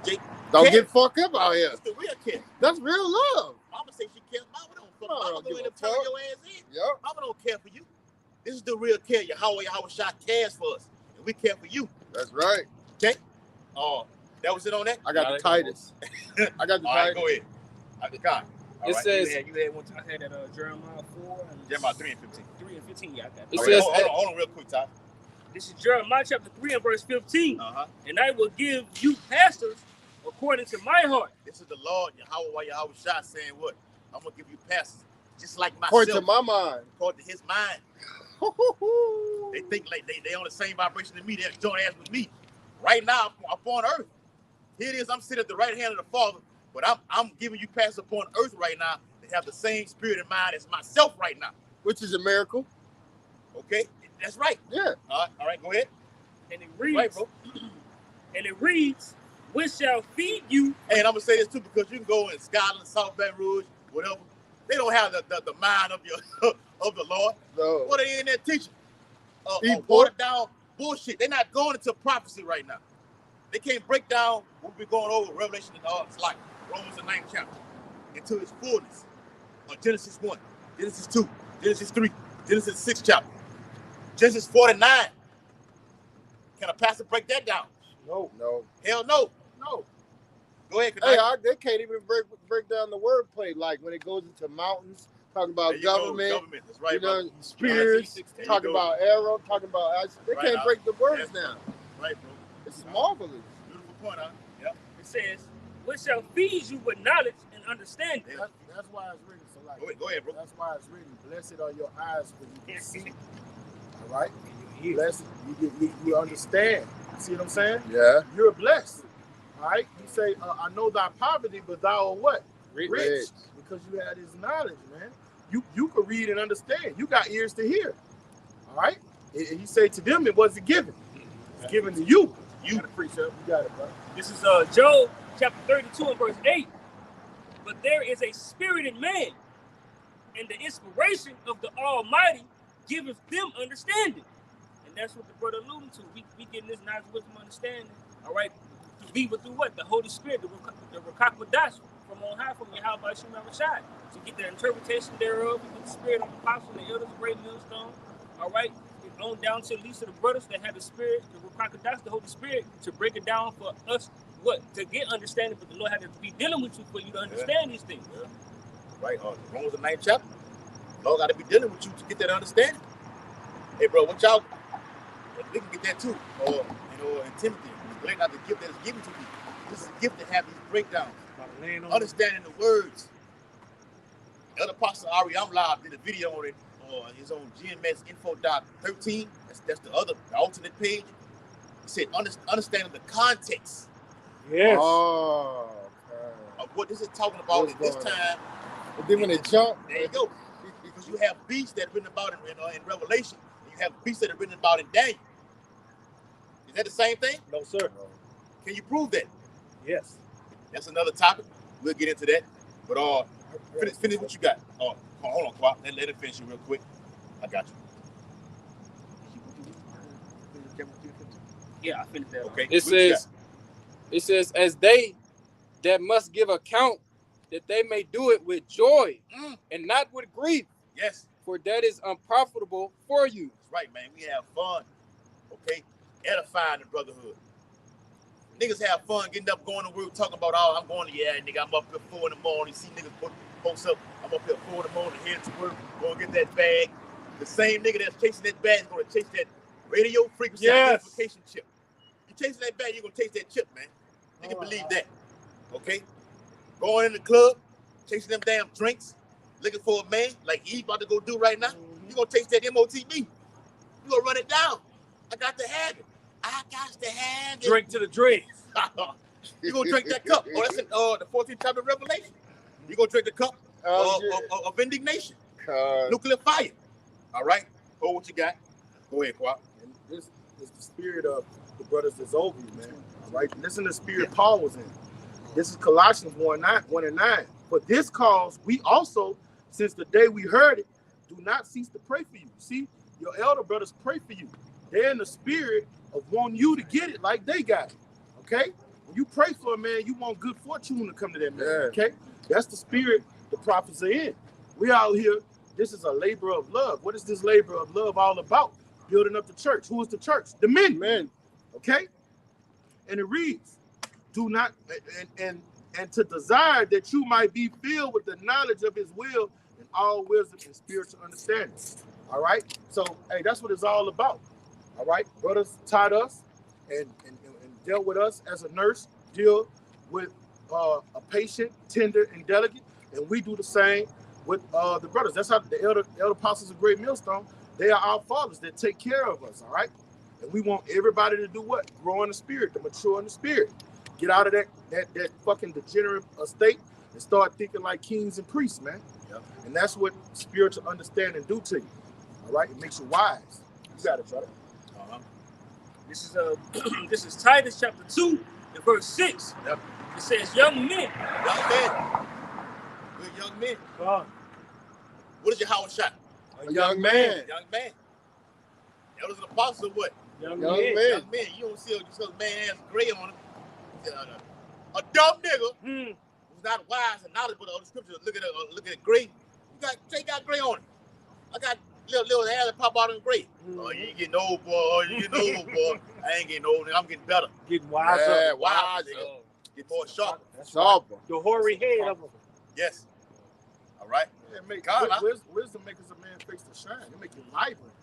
Jake, Don't get fucked up out here. it's the real care. That's real love. Mama say she cares. Mama don't fuck. Mama Mama don't go give in a and turn fuck. your ass in. Yep. Mama don't care for you. This is the real care. Yahweh Shah cares for us, and we care for you. That's right. Okay. That was it on that. I got the Titus. I got the All right, Titus. go ahead. God. It says- You had one time. I had that Jeremiah 4 and Jeremiah 3 and 15. 3 and 15. Yeah, I got it. It Okay, says- hold on real quick, Ty. This is Jeremiah chapter 3 and verse 15. Uh-huh. And I will give you pastors according to my heart. This is the Lord, Yahweh Shai saying what? I'm going to give you pastors just like myself. According to my mind. According to his mind. They think like they on the same vibration as me. They're joint ass with me. Right now, I'm upon earth. Here it is. I'm sitting at the right hand of the Father, but I'm giving you pastors upon earth right now. They have the same spirit and mind as myself right now. Which is a miracle. Okay? That's right. Yeah. All right, go ahead. And it reads, Right, bro. and it reads, which shall feed you. And I'm gonna say this too because you can go in Scotland, South Baton Rouge, whatever. They don't have the mind of your of the Lord. So, What are they in there teaching? Eat Watered down bullshit. They're not going into prophecy right now. They can't break down what we're going over Revelation and it's like Romans the 9th chapter into its fullness. Genesis 1, Genesis 2, Genesis 3, Genesis 6th chapter, Genesis 49. Can a pastor break that down? no. Hell no. No. Go ahead. Hey, they can't even break down the wordplay. Like when it goes into mountains, talking about government, Government. That's right, you know, bro. spirits, There you talking go. about arrow, talking about action. They Right, can't break the words yes. down. Right, bro. It's marvelous. Beautiful point, huh? Yep. It says, which shall feed you with knowledge and understanding. Yeah. That's why it's written. So like, Go ahead, bro. that's why it's written. Blessed are your eyes when you can see. All right. Blessed, you understand. See what I'm saying? Yeah. You're blessed. All right. You say, I know thy poverty, but thou are what? Rich. Because you had his knowledge, man. You could read and understand. You got ears to hear. All right. And he said to them, it wasn't given. It's given to you. You precept. You got it, bro. This is Job chapter 32 and verse 8. But there is a spirit in man, and the inspiration of the Almighty giveth them understanding. And that's what the brother alluding to. We getting this knowledge, wisdom, understanding. All right. Be through what? The Holy Spirit, the Rakakwadash from on high, from Yahweh Shai. To get the interpretation thereof, we get the spirit of the apostles and the elders, the great millstone. All right. It's on down to at least to the brothers that have the spirit, the Rakakwadash, the Holy Spirit, to break it down for us. What? To get understanding, but the Lord had to be dealing with you for you to understand these things. Yeah. Right. Romans the 9th chapter. Lord got to be dealing with you to get that understanding. Hey, bro, what y'all? We can get that too. In Timothy, neglect not the gift that is given to you. This is a gift to have these breakdowns, understanding the words. The other apostle Ari Amlab did a video on it on his own GMS info.13. That's the alternate page. He said understanding the context. Yes. Oh, Of what this is talking about at this time. and then when they jump, There you go. Because you have beasts that are written about in Revelation. And you have beasts that are written about in Daniel. Is that the same thing? No, sir. Can you prove that? Yes. That's another topic. We'll get into that. But finish what you got. Hold on, Kwap. Let it finish it real quick. I got you. Yeah, I finished that. Okay. It says, as they that must give account, that they may do it with joy and not with grief, Yes. for that is unprofitable for you. That's right, man. We have fun. Okay? Edifying the brotherhood. Niggas have fun getting up, going to work, talking about, I'm going to, nigga, I'm up here 4 in the morning. See niggas post up, I'm up here 4 in the morning, heading to work, going to get that bag. The same nigga that's chasing that bag is going to chase that radio frequency identification chip. You chasing that bag, you're going to chase that chip, man. You can believe that. Okay? Going in the club, chasing them damn drinks, looking for a man like he's about to go do right now. You're going to chase that MOTB. You're going to run it down. I got to have it. I got to have it. Drink to the dregs. You're going to drink that cup. Oh, that's in the 14th chapter of Revelation. You're going to drink the cup of indignation. Nuclear fire. All right? Hold what you got. Go ahead, Kwap. And this is the spirit of the brothers that's over you, man. All right? Listen to the spirit Paul was in. This is Colossians 1 and 9. For this cause, we also, since the day we heard it, do not cease to pray for you. See, your elder brothers pray for you. They're in the spirit of wanting you to get it like they got it. Okay? When you pray for a man, you want good fortune to come to that man. Okay? That's the spirit the prophets are in. We out here, this is a labor of love. What is this labor of love all about? Building up the church. Who is the church? The men. Okay? And it reads, do not, and and to desire that you might be filled with the knowledge of his will and all wisdom and spiritual understanding. All right? So, hey, that's what it's all about. All right? Brothers taught us and dealt with us as a nurse, deal with a patient, tender, and delicate, and we do the same with the brothers. That's how the elder apostles of Great Millstone, they are our fathers that take care of us, all right? And we want everybody to do what? Grow in the spirit, to mature in the spirit. Get out of that fucking degenerate state and start thinking like kings and priests, man. Yep. And that's what spiritual understanding do to you, all right? It makes you wise. You got it, brother. This is Titus chapter 2 and verse 6. Yep. It says, young men. Young men. We're young men. What is your house shot? A young man. Young man. Elders and apostles or what? Young Young man. You don't see a man has gray on him. A dumb nigga who's not wise and knowledgeable of the scriptures. Look at gray. They got gray on him. I got little hair that pop out in gray. Oh, you ain't getting old, boy. Oh, you getting old, boy. I ain't getting old. I'm getting better. Getting wiser. Yeah, wiser. Get more sharper. Sharper. The hoary head of them. Yes. All right. Yeah, wisdom makes a man face to shine. It make you vibrant.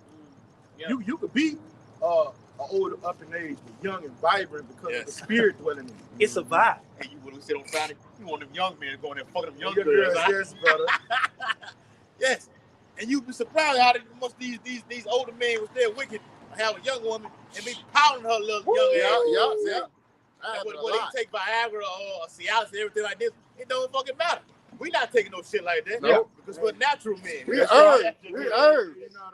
Yeah. You could be older up in age, but young and vibrant because of the spirit dwelling in you. It's a vibe. Hey, you what we said on Friday? You want them young men going there fucking them young Your girls, girls, huh? yes, brother. Yes. And you'd be surprised how these older men was there wicked have a young woman and be pounding her little young ass. Yeah. What they take Viagra or Cialis and everything like this, it don't fucking matter. We not taking no shit like that. Nope. Because we're natural men. We earned. We earned. You know,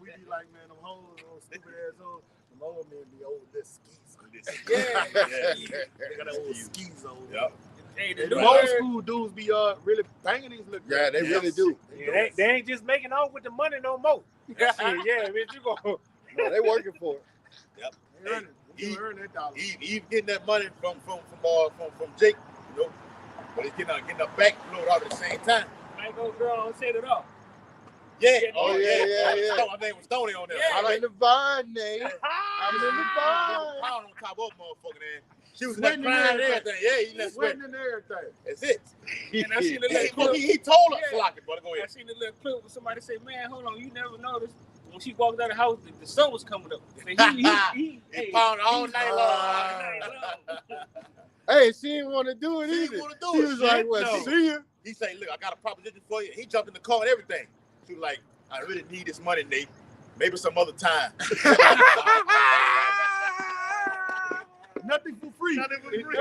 we be like, man, them hoes, those stupid ass hoes, them old men be old little skis on this. Yeah. They got that old skis on. Yep. Hey, And the old school dudes be really banging these little Yeah, they really do. Yeah, they ain't just making off with the money no more. Yeah, man, you go. No, they working for it. Yep. You earn that dollar. He getting that money from Jake, you know, but he's getting a back load out at the same time. I ain't gonna girl on set it off. Yeah. Oh, yeah. My name was Stoney on there. Yeah. I I'm like in the vine, Nate. I'm in the vine. pound on top of motherfucking ass. She was Sweating like crying and everything. Yeah, he let sweat. Sweating and everything. That's it. And I seen the He, little he told us, Yeah. flock it, brother. Go I ahead. seen the little clip where somebody say, "Man, hold on, you never noticed when she walked out of the house, the sun was coming up." So He pounded all night long. Hey, she didn't want to do it She either. didn't want to do She it. was like, well, No. see ya. He say, "Look, I got a proposition for you." He jumped in the car and everything. She was like, "I really need this money, Nate. Maybe some other time." Nothing for free. Nothing for free. She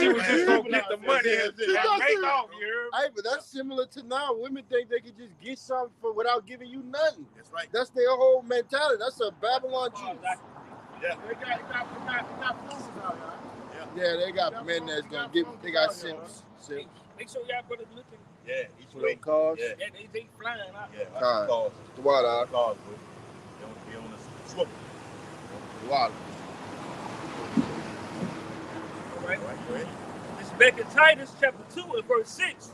was just gonna get the money and make off, you heard? Hey, but that's similar to now. Women think they can just get something without giving you nothing. That's right. That's their whole mentality. That's a Babylon Jew. Yeah. They got fools out here. Yeah, they got men that's gonna give. They got simps. Make sure y'all brothers looking. Yeah. Each Little way. cars. Yeah. Yeah, they flying out. Yeah. Cars. Cars. The water. Cars, bro. They don't be on the swivel. The water. All right. All right, go ahead. This is back in Titus chapter 2 and verse 6.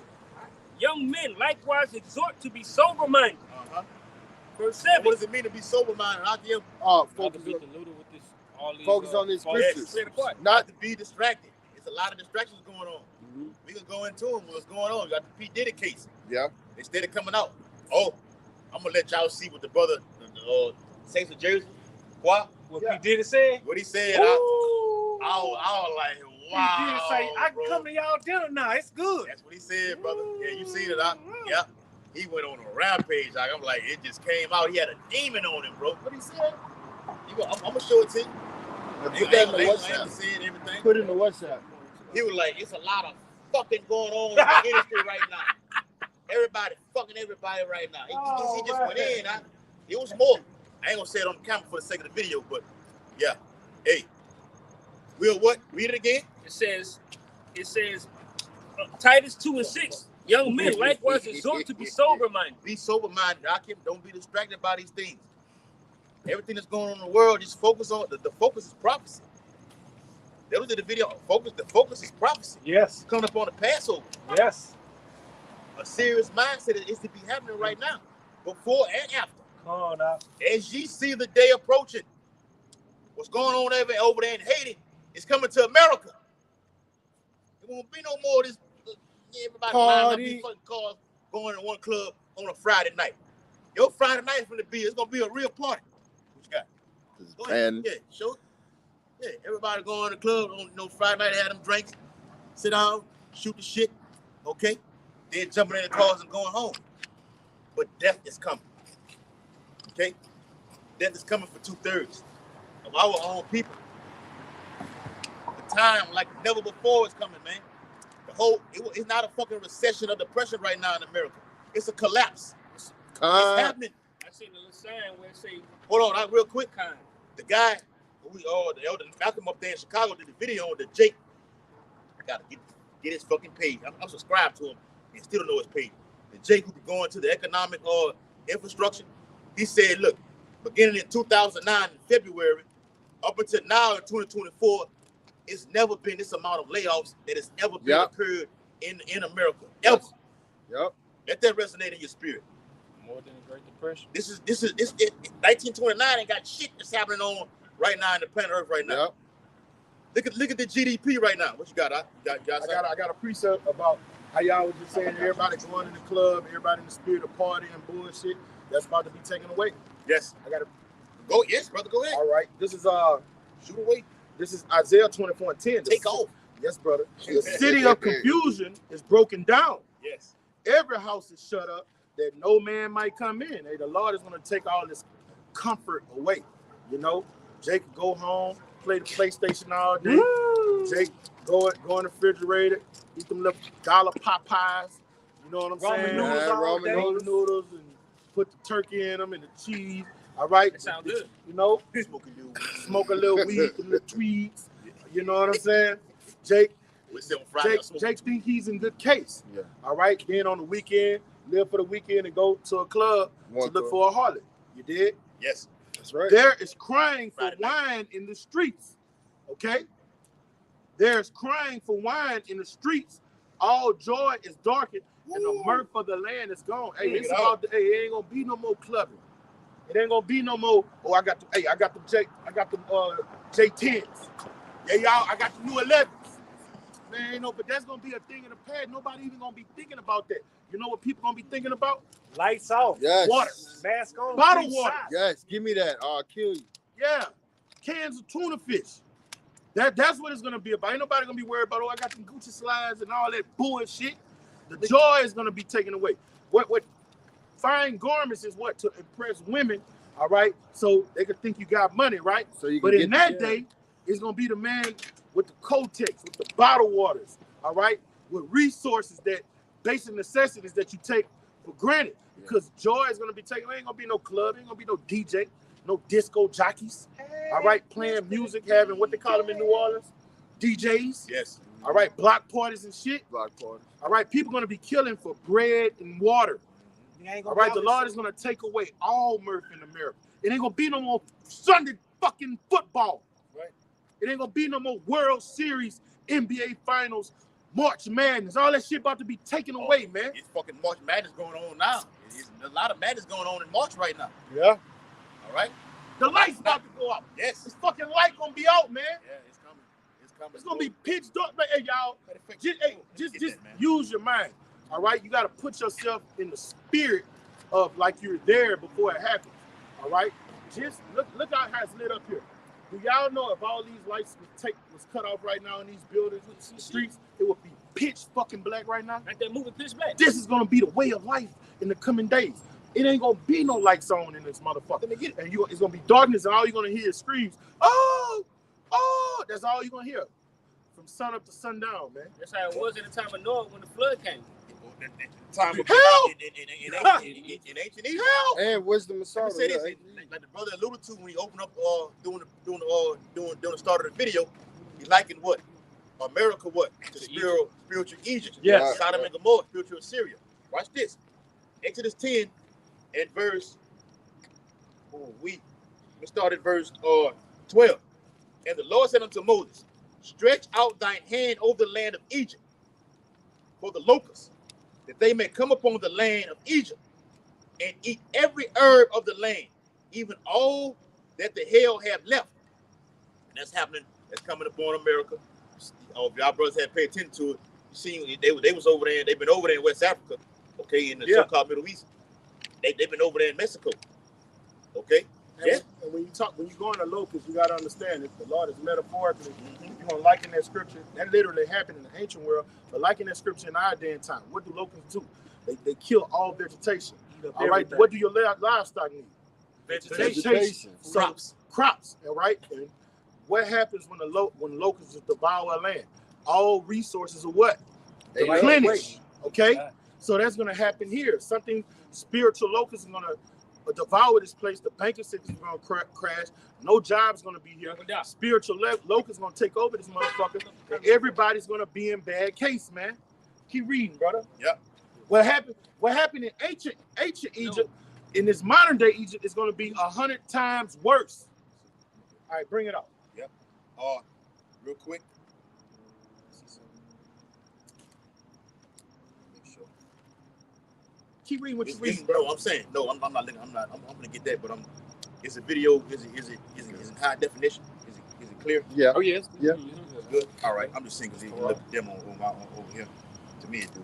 Young men likewise exhort to be sober-minded. Uh-huh. Verse And 7. what does it mean to be sober-minded? Not to Focus on these scriptures. Say the part. not to be distracted. It's a lot of distractions going on. Mhm. We can go into them. What's going on? You got the P. Diddy case. Yeah. Instead of coming out. Oh, I'm going to let y'all see what the brother, Saints of Jersey, what He did it say. he said. I was like, wow. He did say, I can bro. come to y'all dinner now. It's good. That's what he said, brother. Yeah, you seen it. Yeah. He went on a rampage. Like, I'm like, it just came out. He had a demon on him, bro. What he said? I'm going to show it to you. Put that in the WhatsApp. Said everything. Put it in the WhatsApp. He was like, it's a lot of fucking going on in the industry right now. Everybody fucking everybody right now. He just went in. It was more. I ain't gonna say it on the camera for the sake of the video, but yeah. Hey, we'll what? Read it again. It says, Titus 2 and 6. Young men likewise exhort to be sober-minded. Be sober-minded, Akim. Don't be distracted by these things. Everything that's going on in the world, just focus on the focus is prophecy. That was in the video. The focus is prophecy. Yes. Coming up on the Passover. Yes. A serious mindset is to be happening right now, before and after. Come on now. As ye see the day approaching, what's going on over there in Haiti It's coming to America. It won't be no more of this. Everybody lining up these fucking cars going to one club on a Friday night. Your Friday night is going to be, it's going to be a real party. What you got? Go ahead. Yeah, sure. Yeah, everybody going to the club on Friday night, have them drinks, sit down, shoot the shit, okay? Then jumping in the cars and going home. But death is coming, okay? Death is coming for 2/3 of our own people. The time like never before is coming, man. It's not a fucking recession or depression right now in America. It's a collapse. It's happening. I seen a little sign where it say, hold on, real quick. The guy, the elder Malcolm up there in Chicago did a video on the Jake. I gotta get his fucking page. I'm subscribed to him and still don't know his page. The Jake who be going to the economic infrastructure. He said, look, beginning in 2009 in February, up until now in 2024, it's never been this amount of layoffs that has ever been occurred in America. Ever. Yep. Let that resonate in your spirit. More than the Great Depression. This is 1929 ain't got shit that's happening on right now in the planet Earth right now. Yep. Look at the GDP right now. What you got? I got a precept about how y'all was just saying everybody going in the club, everybody in the spirit of party and bullshit. That's about to be taken away. Yes. I gotta go. Yes, brother. Go ahead. All right. This is shoot away. This is Isaiah 24:10. Take off. Yes, brother. The city of confusion is broken down. Yes. Every house is shut up that no man might come in. Hey, the Lord is going to take all this comfort away. You know, Jake go home, play the PlayStation all day. Jake go in the refrigerator, eat them little dollar Popeyes. You know what I'm saying? Ramen noodles and put the turkey in them and the cheese. All right, that sounds good. You know, smoke a little weed, some little tweeds. You know what I'm saying? Jake think he's in good case. Yeah. All right. Then on the weekend, live for the weekend and go to a club to look for a harlot. You did? Yes. That's right. There is crying for wine in the streets. Okay. There's crying for wine in the streets. All joy is darkened, and the mirth of the land is gone. Hey, it's about it ain't gonna be no more clubbing. It ain't gonna be no more. Oh, I got the J10s. Yeah, y'all, I got the new 11s. Man, but that's gonna be a thing in the past. Nobody even gonna be thinking about that. You know what people gonna be thinking about? Lights off. Yes. Water. Mask on. Bottled water. Yes, give me that. I'll kill you. Yeah. Cans of tuna fish. That's what it's gonna be about. Ain't nobody gonna be worried about, I got them Gucci slides and all that bullshit. The joy is gonna be taken away. What fine garments is what? To impress women, all right? So they can think you got money, right? So you can but in that day, it's gonna be the man with the Kotex, with the bottled waters, all right? With resources that basic necessities that you take for granted. Because joy is gonna be taken. There ain't gonna be no club, ain't gonna be no DJ, no disco jockeys. All right, playing music, having what they call them in New Orleans, DJs. Yes. All right, block parties and shit. Block parties. All right, people gonna be killing for bread and water. All right, the Lord is gonna take away all mirth in America. It ain't gonna be no more Sunday fucking football. Right. It ain't gonna be no more World Series, NBA Finals, March Madness. All that shit about to be taken away, man. It's fucking March Madness going on now. There's a lot of madness going on in March right now. Yeah. All right. The light's about to go out. Yes. This fucking light gonna be out, man. Yeah, it's coming. It's coming. It's gonna be pitch dark. Hey, y'all, just use your mind. All right, you gotta put yourself in the spirit of like you're there before it happens. All right, just look out how it's lit up here. Do y'all know if all these lights was cut off right now in these buildings, streets, it would be pitch fucking black right now? Like that movie Pitch Black. This is gonna be the way of life in the coming days. It ain't gonna be no lights on in this motherfucker. And it's gonna be darkness, and all you're gonna hear is screams. Oh, that's all you're gonna hear. From sun up to sundown, man. That's how it was in the time of Noah when the flood came. Time of Help! in ancient Egypt. Help! And wisdom of sorrow. Say this, like the brother alluded to when he opened up doing the start of the video, he likened what? America what? To spiritual Egypt. Yes. Sodom and Gomorrah, spiritual Assyria. Watch this. Exodus 10 and verse we start at verse 12. And the Lord said unto Moses, stretch out thine hand over the land of Egypt for the locusts, that they may come upon the land of Egypt and eat every herb of the land, even all that the hail have left. And that's happening that's coming upon America. If y'all brothers had paid attention to it, you seen they was over there. They've been over there in West Africa, okay, in the so-called Middle East. They've been over there in Mexico, okay. And when you go into locusts, you gotta understand that the Lord is metaphorically. You're gonna liken that scripture. That literally happened in the ancient world, but liken that scripture in our day and time. What do locusts do? They kill all vegetation. All right. What do your livestock need? Vegetation. Crops. All right. And what happens when locusts devour land? All resources are what? They replenish. Okay. So that's gonna happen here. Something spiritual locusts are gonna devour this place. The banking system is gonna crash. No jobs gonna be here. Spiritual locusts gonna take over this motherfucker. And everybody's gonna be in bad case, man. Keep reading, brother. Yep. What happened in ancient Egypt, in this modern day Egypt, is gonna be 100 times worse. All right, bring it up. Yep. Real quick. Keep reading what you're reading, bro. bro. I'm saying no. I'm not. I'm gonna get that, but Is the video? Is it high definition? Is it clear? Yeah. Oh yes. Yeah. Good. All right. I'm just saying because you look at them over here. To me, it do.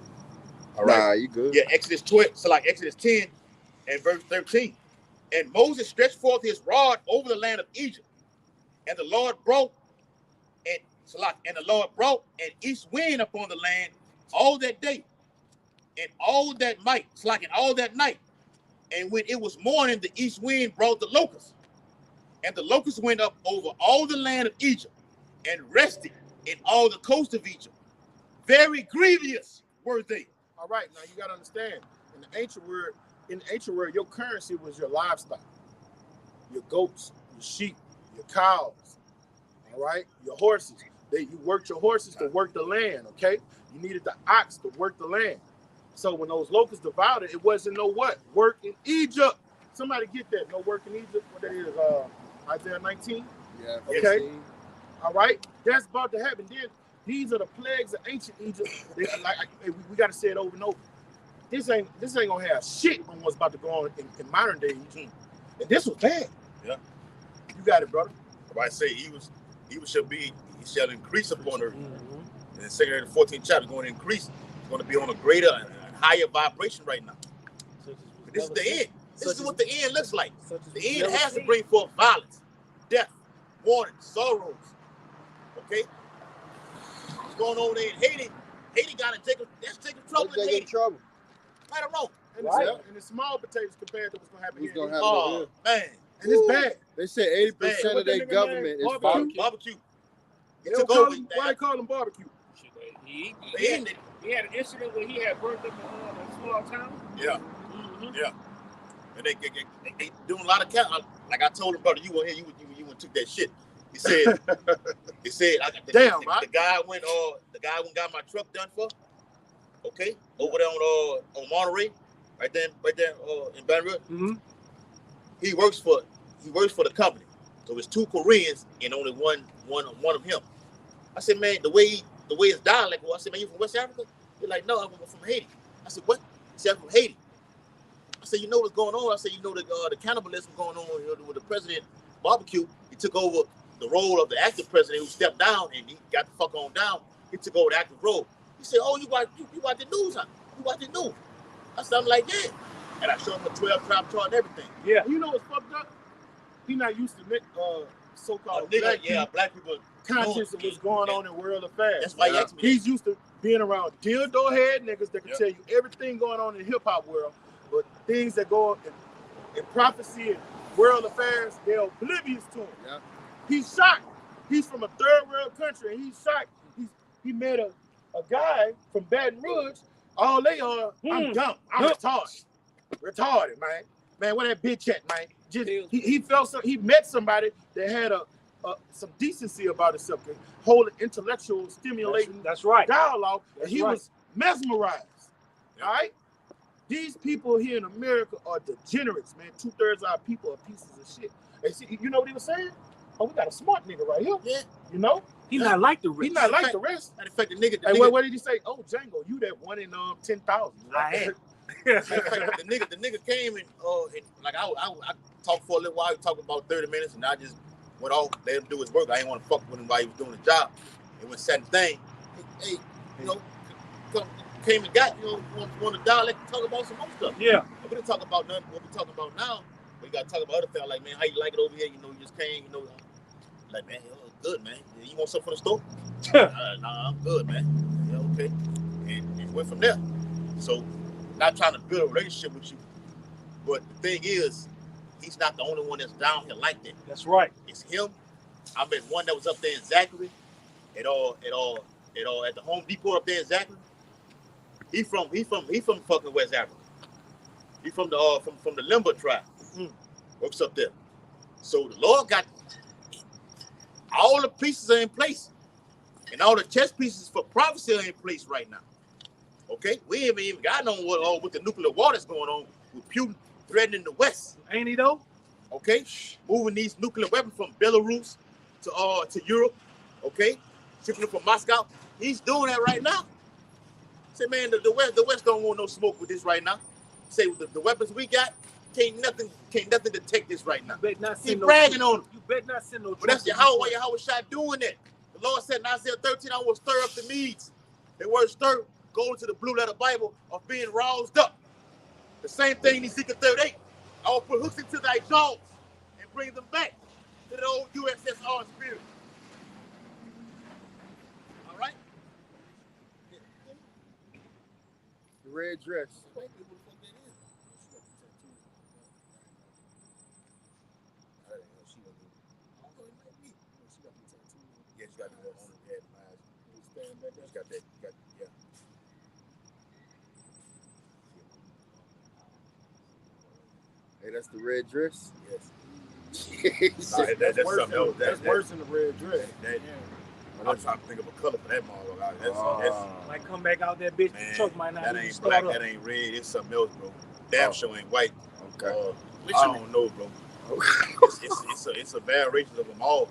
All Nah, right. you good. Yeah. Exodus 12. So like Exodus 10 and verse 13. And Moses stretched forth his rod over the land of Egypt, and the Lord brought an east wind upon the land all that day, and all that night. It's like all that night. And when it was morning, the east wind brought the locusts. And the locusts went up over all the land of Egypt and rested in all the coast of Egypt. Very grievous were they. All right, now you gotta understand. In the ancient world, your currency was your livestock, your goats, your sheep, your cows. All right, your horses. You worked your horses to work the land. Okay, you needed the ox to work the land. So when those locusts devoured it, it wasn't no what? Work in Egypt. Somebody get that. No work in Egypt. What that is, Isaiah 19? Yeah. Okay. 15. All right. That's about to happen. Then these are the plagues of ancient Egypt. We got to say it over and over. This ain't gonna have shit on what's about to go on in modern day Egypt. And this was bad. Yeah. You got it, brother. I say he shall increase upon earth. And then 2nd and 14th chapter is going to increase. It's going to be on a greater and higher vibration right now. This is the end. This is what the end looks like. The end has to bring forth violence, death, warning, sorrows. Okay? What's going on there in Haiti? Haiti got to take trouble in Haiti. Trouble. Right or wrong? And it's small potatoes compared to what's gonna happen What's here. gonna happen Oh, man. And it's bad. They said 80% of their government is Barbecue. They don't call them, why they call them barbecue? He They had an incident where he had burned up a small town. Yeah. Yeah. And they doing a lot of like I told him, brother, you went here, you went took that shit. He said, the guy went got my truck done for. Okay, over there on Monterey, right there in Baton Rouge. Mm-hmm. He works for the company. So it's 2 Koreans and only one of him. I said, man, the way his dialect was, I said, man, you from West Africa? He's like, no, I'm from Haiti. I said, what? He said, I'm from Haiti. I said, you know what's going on? I said, you know the cannibalism going on with the president barbecue. He took over the role of the active president who stepped down and he got the fuck on down. He took over the active role. He said, oh, you watch the news, huh? You watch the news. I said, I'm like, yeah. And I showed him the 12 trap chart and everything. Yeah. You know what's fucked up? He not used to so-called black people conscious of what's going on in world affairs. That's why he asked me. He's used to being around dildo head niggas that can tell you everything going on in the hip hop world, but things that go in prophecy and world affairs, they're oblivious to him. Yeah. He's shocked. He's from a third world country and he's shocked. He met a guy from Baton Rouge. All they are, I'm dumb. I'm retarded. Retarded, man. Man, where that bitch at, man? Just he met somebody that had some decency about himself, hold an intellectual, stimulating That's right. dialogue, and he was mesmerized. All right? These people here in America are degenerates, man. 2/3 of our people are pieces of shit. And see, you know what he was saying? Oh, we got a smart nigga right here. Yeah. You know? He's not like the rest. He's not like the rest. Matter of fact, the nigga. Hey, what did he say? Oh, Django, you that one in 10,000. I am. the nigga came and like I talked for a little while. We talked about 30 minutes, and I just went off, let him do his work. I didn't want to fuck with him while he was doing the job. And when certain thing, hey, you know, came and got, you know, want to dialect and talk about some more stuff. Yeah. We didn't talk about nothing. What we talking about now, we got to talk about other things. Like, man, how you like it over here? You know, you just came, you know. Like, man, good, man. You want something from the store? Nah, I'm good, man. Yeah, okay. And went from there. So, not trying to build a relationship with you, but the thing is, he's not the only one that's down here like that. That's right. It's him. I met one that was up there in Zachary, at the Home Depot up there in Zachary. He from fucking West Africa. He from the Limber tribe. Works up there. So the Lord got all the pieces are in place, and all the chess pieces for prophecy are in place right now. Okay, we ain't even got no what the nuclear war that's going on with Putin threatening the West. Ain't he though? Okay, moving these nuclear weapons from Belarus to Europe. Okay, shipping them from Moscow. He's doing that right now. Say, man, the West don't want no smoke with this right now. Say the weapons we got can't nothing detect this right now. He's bragging on them. You better not send no. But that's Yahweh Shai doing that. The Lord said in Isaiah 13, I will stir up the needs. The word stir goes to the blue letter Bible of being roused up. The same thing in Ezekiel 38. I will put hooks into thy jaws and bring them back to the old USSR spirit. All right? The red dress. Yeah, she got the on her head and eyes. She's got that. Yeah. Hey, that's the red dress. Yes. That's something else. That's worse than the red dress. I'm trying to think of a color for that motherfucker. That's Like come back out that bitch. man, The truck might not that even ain't start black. up. That ain't red. It's something else, bro. Damn sure ain't white. Okay. I don't know, bro. It's a variation of them all.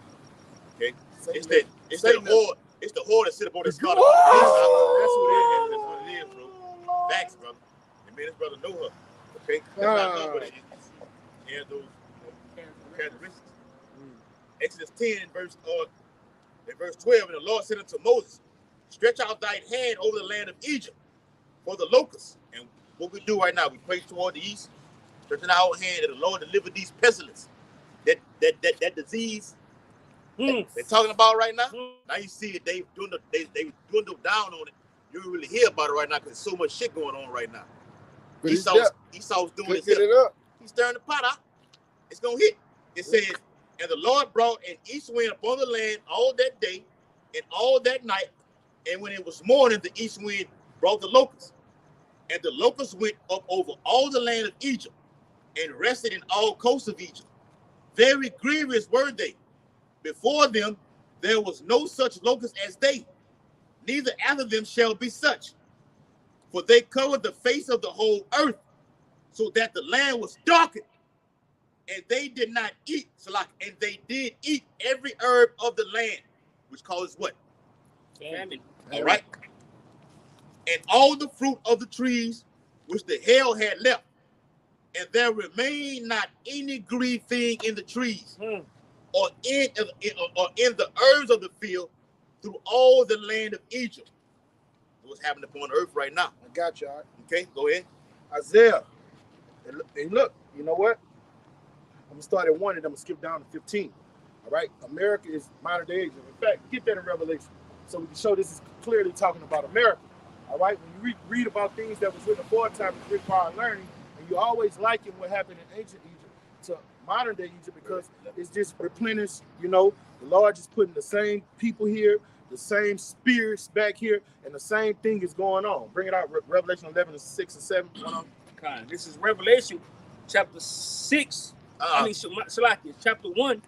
Okay. It's the whore that sit up on the scar. That's what it is, bro. Facts, brother. And me and this brother know her. Okay. That's not her, but he has those characteristics. Exodus 10 in verse 12, and the Lord said unto Moses, stretch out thine hand over the land of Egypt for the locusts. And what we do right now, we pray toward the east, stretching out our hand that the Lord deliver these pestilence, that disease they're talking about right now. Now you see it, they dwindled down on it. You don't really hear about it right now because there's so much shit going on right now. But Esau's doing his get hip. it up. He's stirring the pot out. It's gonna hit. It says, and the Lord brought an east wind upon the land all that day and all that night. And when it was morning, the east wind brought the locusts. And the locusts went up over all the land of Egypt and rested in all coasts of Egypt. Very grievous were they. Before them, there was no such locust as they. Neither after them shall be such. For they covered the face of the whole earth, so that the land was darkened. And they did not eat, and they did eat every herb of the land, which causes what? Famine. All right. And all the fruit of the trees which the hail had left, and there remained not any green thing in the trees, or in the herbs of the field, through all the land of Egypt. What's happening upon earth right now? I got you. All right. Okay, go ahead. Isaiah. And look, you know what? I'm gonna start at 1 and I'm gonna skip down to 15. All right. America is modern day Egypt. In fact, get that in Revelation. So we can show this is clearly talking about America. All right. When you read about things that was written before time, it's written for our learning, and you always liken what happened in ancient Egypt to modern day Egypt because it's just replenished, you know. The Lord just putting the same people here, the same spirits back here, and the same thing is going on. Bring it out, Revelation 11, 6 and 7. This is Revelation chapter 6. Salakia, chapter 1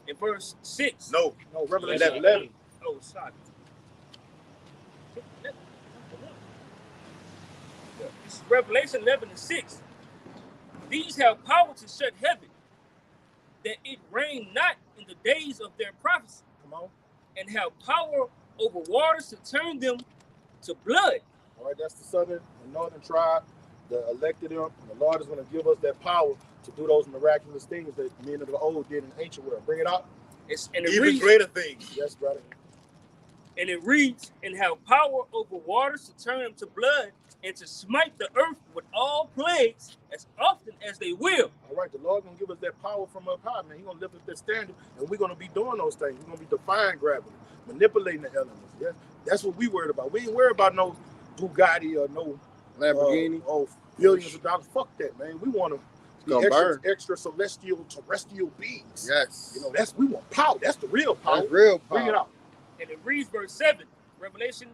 and verse 6. No, Revelation 11. Oh, sorry. This is Revelation 11 and 6. These have power to shut heaven, that it rain not in the days of their prophecy. Come on. And have power over waters to turn them to blood. All right, that's the southern and northern tribe that elected him. And the Lord is going to give us that power to do those miraculous things that men of the old did in the ancient world. Bring it up. And it Even reads, greater things. Yes, brother. and it reads, and have power over waters to turn them to blood, and to smite the earth with all plagues as often as they will. All right, the Lord gonna give us that power from up high, man. He gonna lift up that standard, and we're gonna be doing those things. We're gonna be defying gravity, manipulating the elements. Yeah, that's what we worried about. We ain't worried about no Bugatti or no Lamborghini. Billions of dollars. Fuck that, man. We want to be Gonna burn. extra celestial, terrestrial beings. Yes. You know, we want power. That's the real power. That's real power. Bring it out. And it reads verse 7, Revelation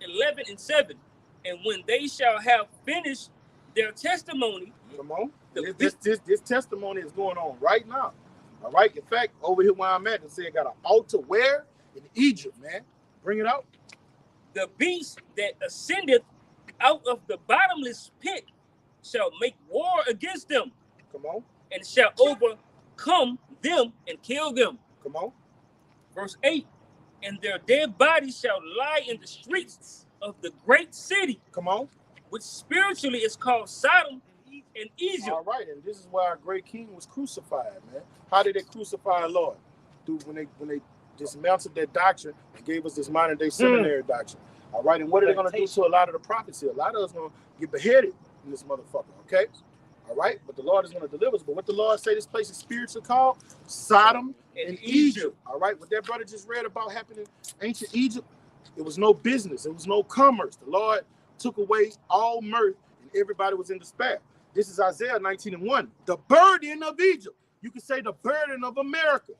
11 and 7. And when they shall have finished their testimony, Come on. This testimony is going on right now. All right. In fact, over here where I'm at, it said got an altar where? In Egypt, man. Bring it out. the beast that ascendeth out of the bottomless pit shall make war against them, Come on. and shall overcome them and kill them. Come on. Verse 8, and their dead bodies shall lie in the streets of the great city, Come on. which spiritually is called Sodom and Egypt. All right, and this is why our great king was crucified, man. How did they crucify our Lord? Dude, when they dismantled their doctrine and gave us this modern day seminary doctrine. All right, and what are they going to do to a lot of the prophets here? A lot of us going to get beheaded in this motherfucker, okay? All right, but the Lord is going to deliver us. But what the Lord say this place is spiritually called? Sodom and Egypt. All right, what that brother just read about happening in ancient Egypt, it was no business. It was no commerce. The Lord took away all mirth and everybody was in despair. This is Isaiah 19:1. The burden of Egypt. You can say the burden of America.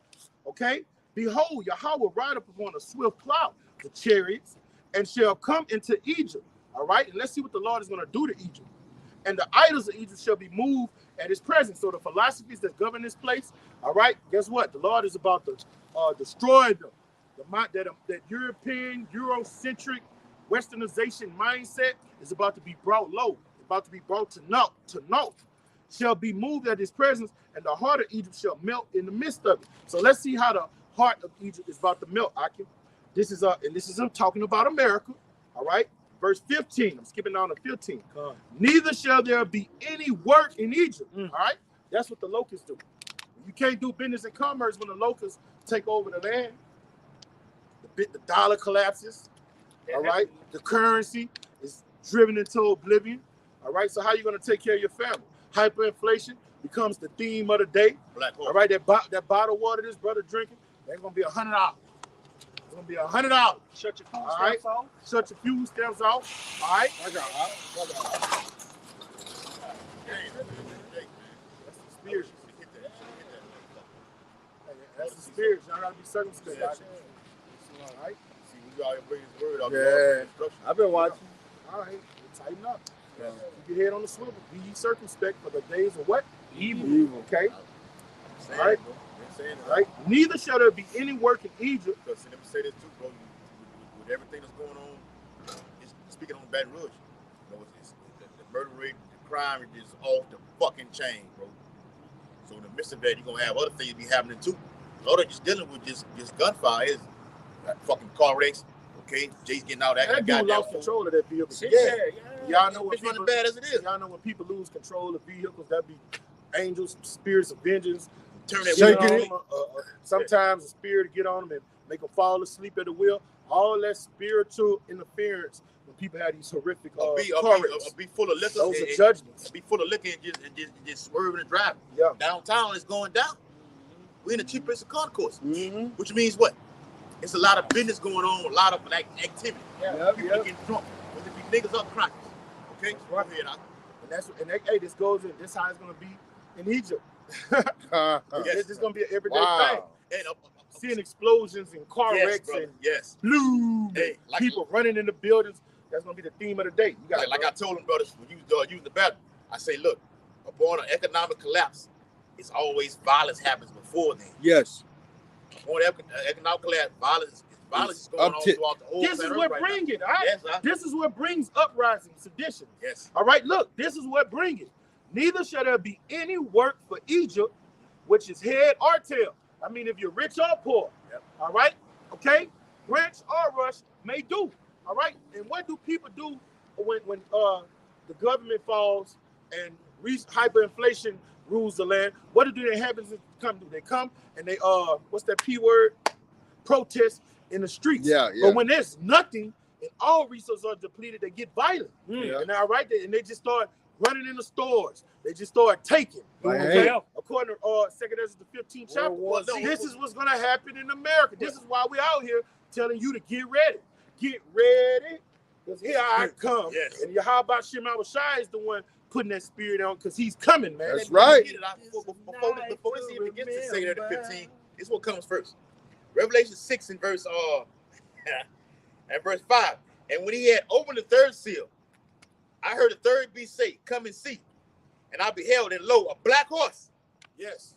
Okay? Behold, Yahweh will ride up upon a swift cloud, the chariots, and shall come into Egypt. All right? And let's see what the Lord is going to do to Egypt. And the idols of Egypt shall be moved at his presence. So the philosophies that govern this place, all right, guess what? The Lord is about to destroy them. That European, Eurocentric, Westernization mindset is about to be brought low, about to be brought to naught, shall be moved at his presence, and the heart of Egypt shall melt in the midst of it. So let's see how the heart of Egypt is about to melt, Akim. This is I'm talking about America, all right? Verse 15, I'm skipping down to 15. Neither shall there be any work in Egypt, all right? That's what the locusts do. You can't do business and commerce when the locusts take over the land. The dollar collapses, all right? The currency is driven into oblivion, all right? So how are you going to take care of your family? Hyperinflation becomes the theme of the day, all right? That bottle of water this brother drinking, that's going to be $100. It's going to be $100. Shut your food All right. stamps off. Shut your fuel stamps off, all right? I got That's the spirit. That's the spirit. Y'all got to be circumspect. All right? See, we got to bring his word out. Yeah. I've been watching. All right. Tighten up. Keep your head on the swivel. Be ye circumspect for the days of what? Evil. Okay? All right. All right. Neither shall there be any work in Egypt. Because let me say this too, bro. With everything that's going on, speaking on Baton Rouge, you know, the murder rate, the crime is off the fucking chain, bro. So in the midst of that, you're gonna have other things be happening too. All they're just dealing with just gunfire is fucking car wrecks. Okay, Jay's getting out that That dude lost control of that vehicle. Yeah. Y'all know when It's running people, bad as it is. y'all know when people lose control of vehicles, that be angels, spirits of vengeance. Turn that Get wheel on on. them, sometimes a spirit get on them and make them fall asleep at the wheel. All that spiritual interference when people have these horrific car wrecks. Be full of liquor. Those are judgments. Be full of liquor and just swerving and driving. Yeah. Downtown is going down. We're in the cheap place of concourse, Mm-hmm. which means what? It's a lot of business going on, a lot of activity. People are getting drunk. Whether it be niggas up crackers. Okay? Right. Go ahead, Hey, this goes in. This how it's gonna be in Egypt. Yes. This is gonna be an everyday Wow. thing. And Seeing explosions and car yes, wrecks brother. and Yes. blue, Hey, like- people running in the buildings. That's gonna be the theme of the day. You got Like I told them, brothers, when you using the battle, I say, look, upon an economic collapse, it's always violence happens before then. Yes. Upon economic collapse, violence is going on uptick. throughout the whole This is planet what right brings now. it. All right? Yes, This is what brings uprising, sedition. yes. All right, look, this is what brings it. Neither shall there be any work for Egypt, which is head or tail. I mean, if you're rich or poor, Yep. all right, okay, branch or rush may do, all right. And what do people do when the government falls and hyperinflation rules the land. What do they happen to come do? They come and they what's that P word? Protest in the streets. Yeah. But when there's nothing and all resources are depleted, they get violent. Yeah. And now and they just start running in the stores. They just start taking. Like, Okay? hey. According to 2 Ezra the 15th chapter, this is what's gonna happen in America. This is why we're out here telling you to get ready. Get ready. Because here I come. Yes. And Yahweh Shem Shai is the one putting that spirit on because he's coming, man. That's right. Before this even gets to 2 Ezra 15, this is what comes first. Revelation 6 and verse 5. And when he had opened the third seal, I heard the third beast say, "Come and see." And I beheld, and lo, a black horse. Yes.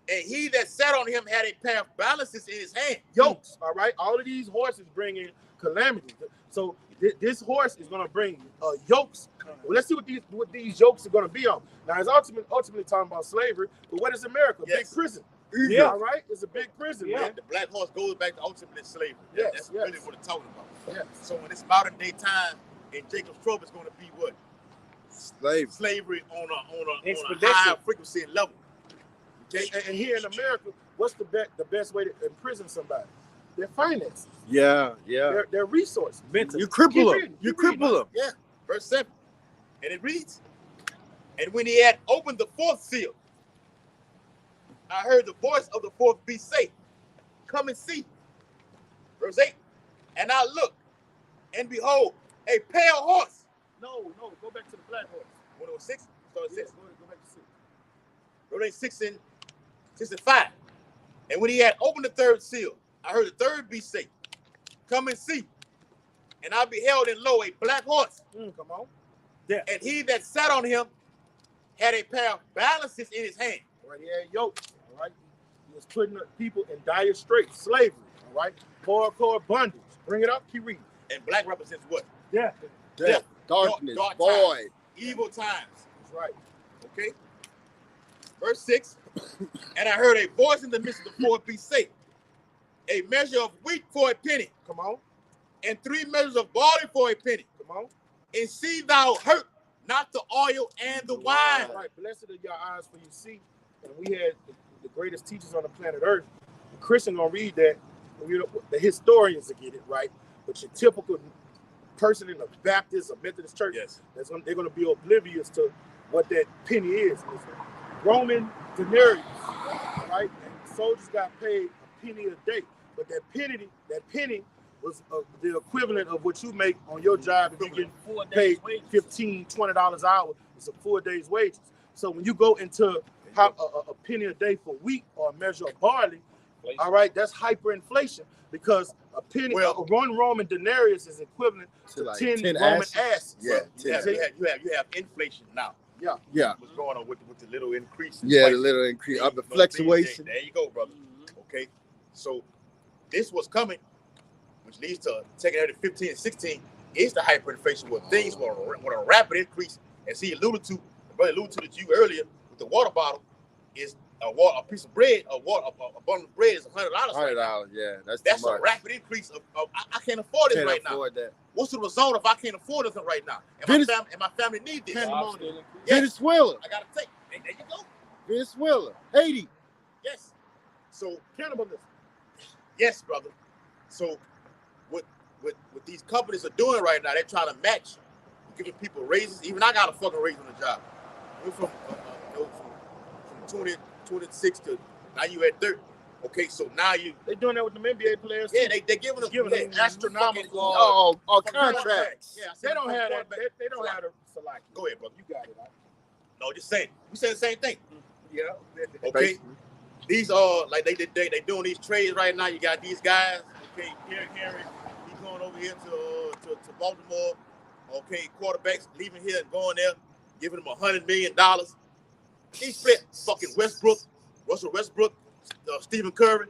And he that sat on him had a pair of balances in his hand. Yokes, all right? All of these horses bring in calamity. So this horse is going to bring yokes. Well, let's see what these yokes are going to be on. Now, it's ultimately talking about slavery, but what is America? Yes. Big prison. Yeah. All right? It's a big prison, man. The black horse goes back to ultimate slavery. Yes, That's yes. really what it's talking about. Yes. So in this modern day time, in Jacob's trouble, it's going to be what? Slavery on a high frequency and level. Okay? And here in America, what's the best way to imprison somebody? Their finances. Yeah. Their resources. You cripple them. You cripple them. Yeah. Verse 7. And it reads, and when he had opened the fourth seal, I heard the voice of the fourth beast say, "Come and see." Verse 8. And I looked, and behold, a pale horse. No, go back to the black horse. When it was 6, start at 6. Go back to 6. Revelation 6 and 5. And when he had opened the third seal, I heard the third beast say, "Come and see." And I beheld, and lo, a black horse. Come on. And he that sat on him had a pair of balances in his hand. Right, he had yokes. All right. He was putting people in dire straits, slavery. All right. Hardcore bondage. Bring it up. Keep reading. And black represents what? Yeah. Death. Darkness. Dark Void. times, evil times. That's right. Okay. Verse 6. And I heard a voice in the midst of the fourth beast say, "A measure of wheat for a penny, Come on. and 3 measures of barley for a penny. Come on. And see thou hurt not the oil and the wine." All right. Blessed are your eyes for you see. And we had the greatest teachers on the planet Earth. The Christian gonna read that. You know, the historians will get it right. But your typical person in a Baptist or Methodist church, Yes. they're gonna be oblivious to what that penny is. It's Roman denarius, right? And soldiers got paid a penny a day. But that penny was the equivalent of what you make on your job if you get paid $15, $20 an hour. It's a 4 days' wages. So when you go into a penny a day for wheat or a measure of barley, all right, that's hyperinflation because a penny, a one Roman denarius is equivalent to like 10 10 Roman asses. asses. Yeah, You have inflation now. Yeah. What's going on with the little increase? In Yeah, price? the little increase of the Those fluctuation. things, there you go, brother. Okay. So this was coming, which leads to 2 Ezra 15 and 16, is the hyperinflation where things want a rapid increase. As he alluded to, the brother alluded to you earlier with the water bottle, is a piece of bread, a bundle of bread is $100. $100, yeah, that's a too much. rapid increase of I can't afford this Can't right afford now. That. What's the result if I can't afford this right now? And my family need this. Venezuela. I gotta take. There you go. Venezuela. Haiti. Yes. So Cannibalism. yes, brother. So what these companies are doing right now, they're trying to match, giving people raises. Even I got a fucking raise on the job. We're from 26 to now you at 30. Okay, so now They're doing that with the NBA players. yeah, they're giving them astronomical contracts. Yeah, They don't have that. They don't have the select. Go ahead, brother. You got it. Right? No, just saying. We say the same thing. Yeah. Okay. These are like they doing these trades right now. You got these guys. Okay, Derrick Henry, he's going over here to Baltimore. Okay, quarterbacks leaving here and going there, giving them $100 million. He split fucking Russell Westbrook, Stephen Curry.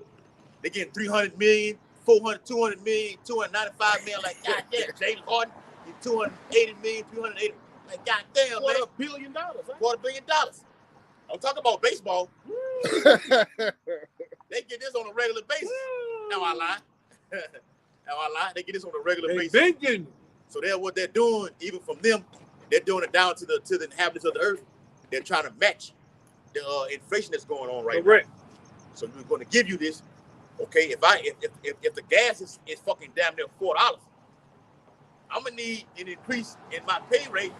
They getting $300 million, $200 million, $295 million. Like goddamn, James Harden, he's $280 million, $380. Like goddamn, man. $250 million. Huh? $250 million. I'm talking about baseball. They get this on a regular basis. Now I lie. They get this on a regular basis. So what they're doing, even from them, they're doing it down to the inhabitants of the earth. They're trying to match the inflation that's going on right Correct. now. So we're going to give you this. Okay, if the gas is fucking damn near $4, I'm gonna need an increase in my pay rate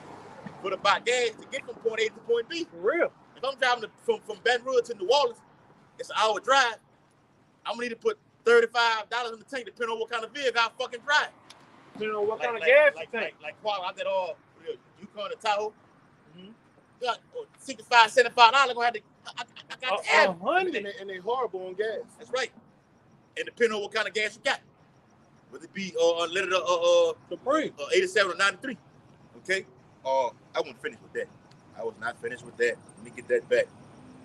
for the buy gas to get from point A to point B. For real. If I'm driving from Baton Rouge to New Orleans, it's an hour drive. I'm gonna need to put $35 in the tank, depending on what kind of vehicle I fucking drive. Depending on what kind of gas you take. Like Qual, I got all Yukon to Tahoe. Got $65, $75. Gonna have to. I got to add. And they horrible on gas. That's right. And depending on what kind of gas you got, whether it be unleaded Supreme. 87 or 93. Okay. I wasn't finished with that. I was not finished with that. Let me get that back.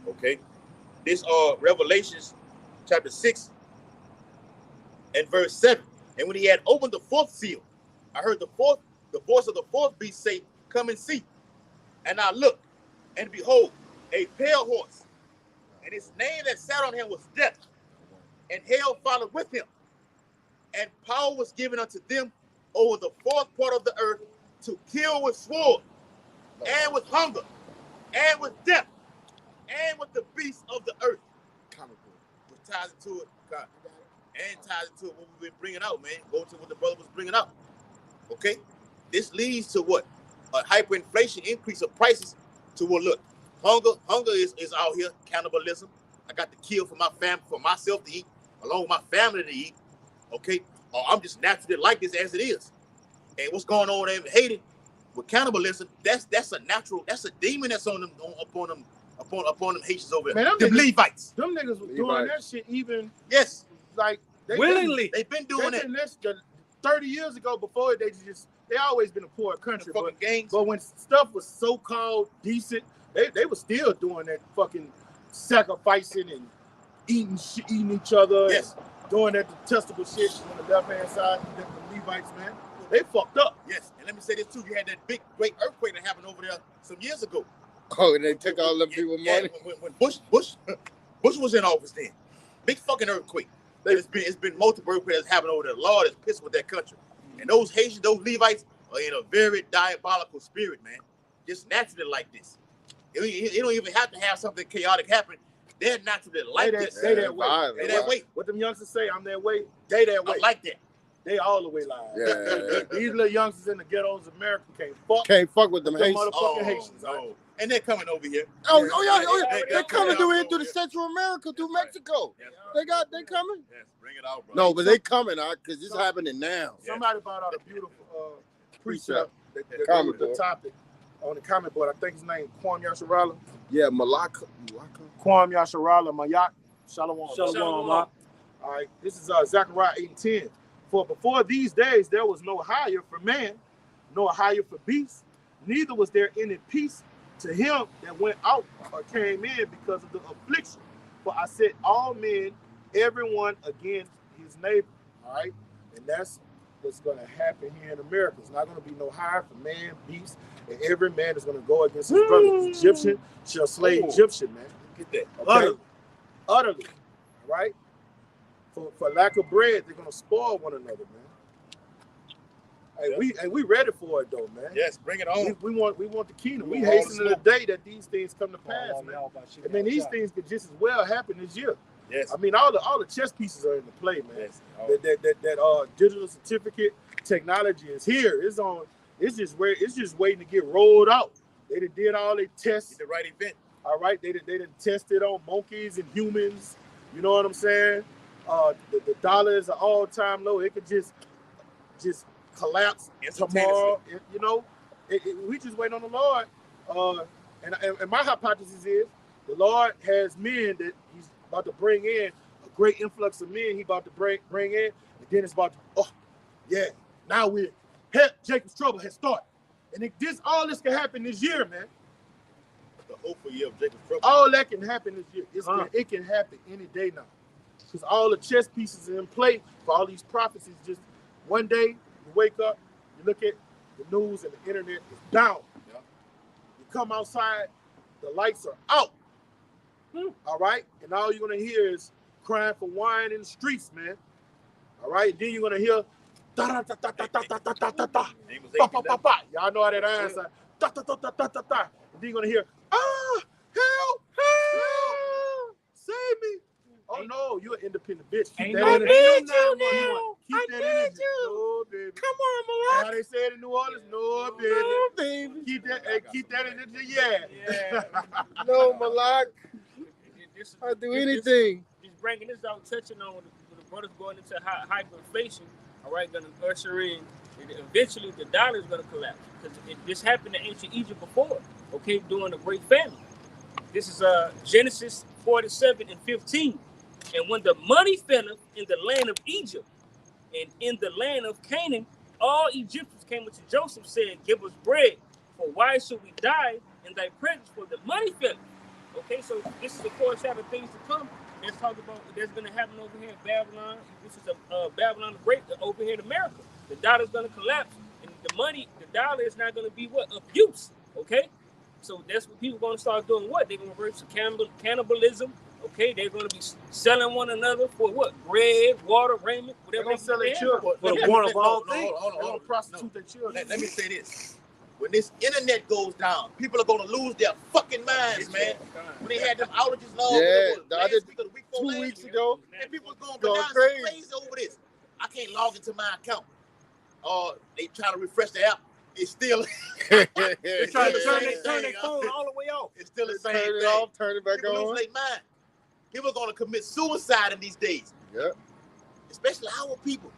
Okay. This Revelations chapter 6 and verse 7. And when he had opened the fourth seal, I heard the voice of the fourth beast say, "Come and see." And I looked, and behold, a pale horse, and his name that sat on him was Death, and hell followed with him. And power was given unto them over the fourth part of the earth to kill with sword, and with hunger, and with death, and with the beasts of the earth. Which ties into it, and ties into what we've been bringing out, man. Go to what the brother was bringing out. Okay? This leads to what? A hyperinflation, increase of prices to what? Look, hunger is out here, cannibalism. I got to kill for my family, for myself to eat, along with my family to eat. Okay? Or I'm just naturally like this as it is. And what's going on in Haiti with cannibalism, that's a natural, that's a demon that's on them, upon them Haitians over there. Man, the Levites. Them niggas was doing that shit even Yes. like Willingly. They've been doing that. 30 years ago. Before they always been a poor country, Fucking gangs. but when stuff was so called decent, they were still doing that fucking sacrificing and eating each other. Yes. And doing that detestable shit on the left hand side. The Levites, man, they fucked up. Yes. And let me say this too. You had that great earthquake that happened over there some years ago. Oh, and they took all them people money. When Bush was in office then. Big fucking earthquake. It's been multiple earthquakes that's happened over there. Lord is pissed with that country. And those Haitians, those Levites are in a very diabolical spirit, man. Just naturally like this. You don't even have to have something chaotic happen. They're naturally like this. They that way. They that way. What them youngsters say, I'm that way. They that way. I'm like that. They all the way live. Yeah. These little youngsters in the ghettos of America Can't fuck with them Them Haitians. motherfucking Haitians. No. And they're coming over here. Oh yeah. They- They're coming they- through here they- through the Central America, through That's right. Mexico. Yes, They coming. Yes, bring it out, bro. No, but they coming out because it's happening now. Somebody brought out a beautiful precept that Comment the board. topic on the comment board. I think his name Kwame Yasharala. Yeah, Malacca. Kwame Yasharala Mayat. Shalom. Shalom. All right. This is Zechariah 8:10. For before these days there was no hire for man, nor hire for beast, neither was there any peace to him that went out or came in because of the affliction. For I set all men, everyone against his neighbor. All right. And that's what's going to happen here in America. It's not going to be no hire for man, beast, and every man is going to go against his brother. Egyptian shall slay Egyptian, man. Get that. Okay? Utterly. All right? For lack of bread, they're going to spoil one another, man. Hey, we ready for it, though, man. Yes, bring it on. We want the kingdom. We hasten to the day that these things come to pass, man. I mean, these things could just as well happen this year. Yes. I mean, all the chess pieces are in the play, man. Yes. That digital certificate technology is here. It's just waiting to get rolled out. They did all their tests. Get the right event. All right, they done tested on monkeys and humans. You know what I'm saying? The dollar is an all-time low. It could just collapse tomorrow. You know, we just wait on the Lord. And my hypothesis is the Lord has men that He's about to bring in a great influx of men. He about to bring in, and then it's about to now Jacob's trouble has started, and all this can happen this year, man. The hopeful year of Jacob's trouble. All that can happen this year. It can happen any day now, because all the chess pieces are in play for all these prophecies. Just one day you wake up, you look at the news and the internet is down. Yeah. You come outside, the lights are out. All right, and all you're gonna hear is crying for wine in the streets, man. All right, then you're gonna hear da da da da da da da da da da. Ba, ba, ba, ba. Y'all know how that iron sound. Da da da da da da da. And then you're gonna hear help, help. me? Oh no, you're an independent bitch. Keep Ain't that no energy. need Keep that energy. No, baby. Come on, Malak. How they say it in New Orleans? No, baby. No, baby. Keep that energy. Yeah. No, Malak. I'll do anything. Just bringing this out, touching on with the brothers going into hyperinflation, all right, going to usher in, and eventually the dollar is going to collapse. Because this happened in ancient Egypt before, okay, during the Great Famine. This is Genesis 47:15. And when the money felleth in the land of Egypt and in the land of Canaan, all Egyptians came unto Joseph, saying, give us bread, for why should we die in thy presence, for the money felleth? Okay, so this is a foreshadow of things to come. Let's talk about that's going to happen over here in Babylon. This is Babylon the Great over here in America. The dollar is going to collapse, and the dollar is not going to be what? Abuse. Okay, so that's what people are going to start doing. What? They're going to revert to cannibalism. Okay, they're going to be selling one another for what? Bread, water, raiment, whatever. They're going to sell their children for the one of all things. They're going to prostitute their children. Let me say this. When this internet goes down, people are going to lose their fucking minds, man. When they had them outages and all, last week or the week before 2 weeks ago, and people was going going crazy over this. I can't log into my account. They trying to refresh the app. It's still. They're trying to turn their phone all the way off. It's still the same turn it thing. off, turn it back People on. lose their mind. People are going to commit suicide in these days. Yep. Especially our people.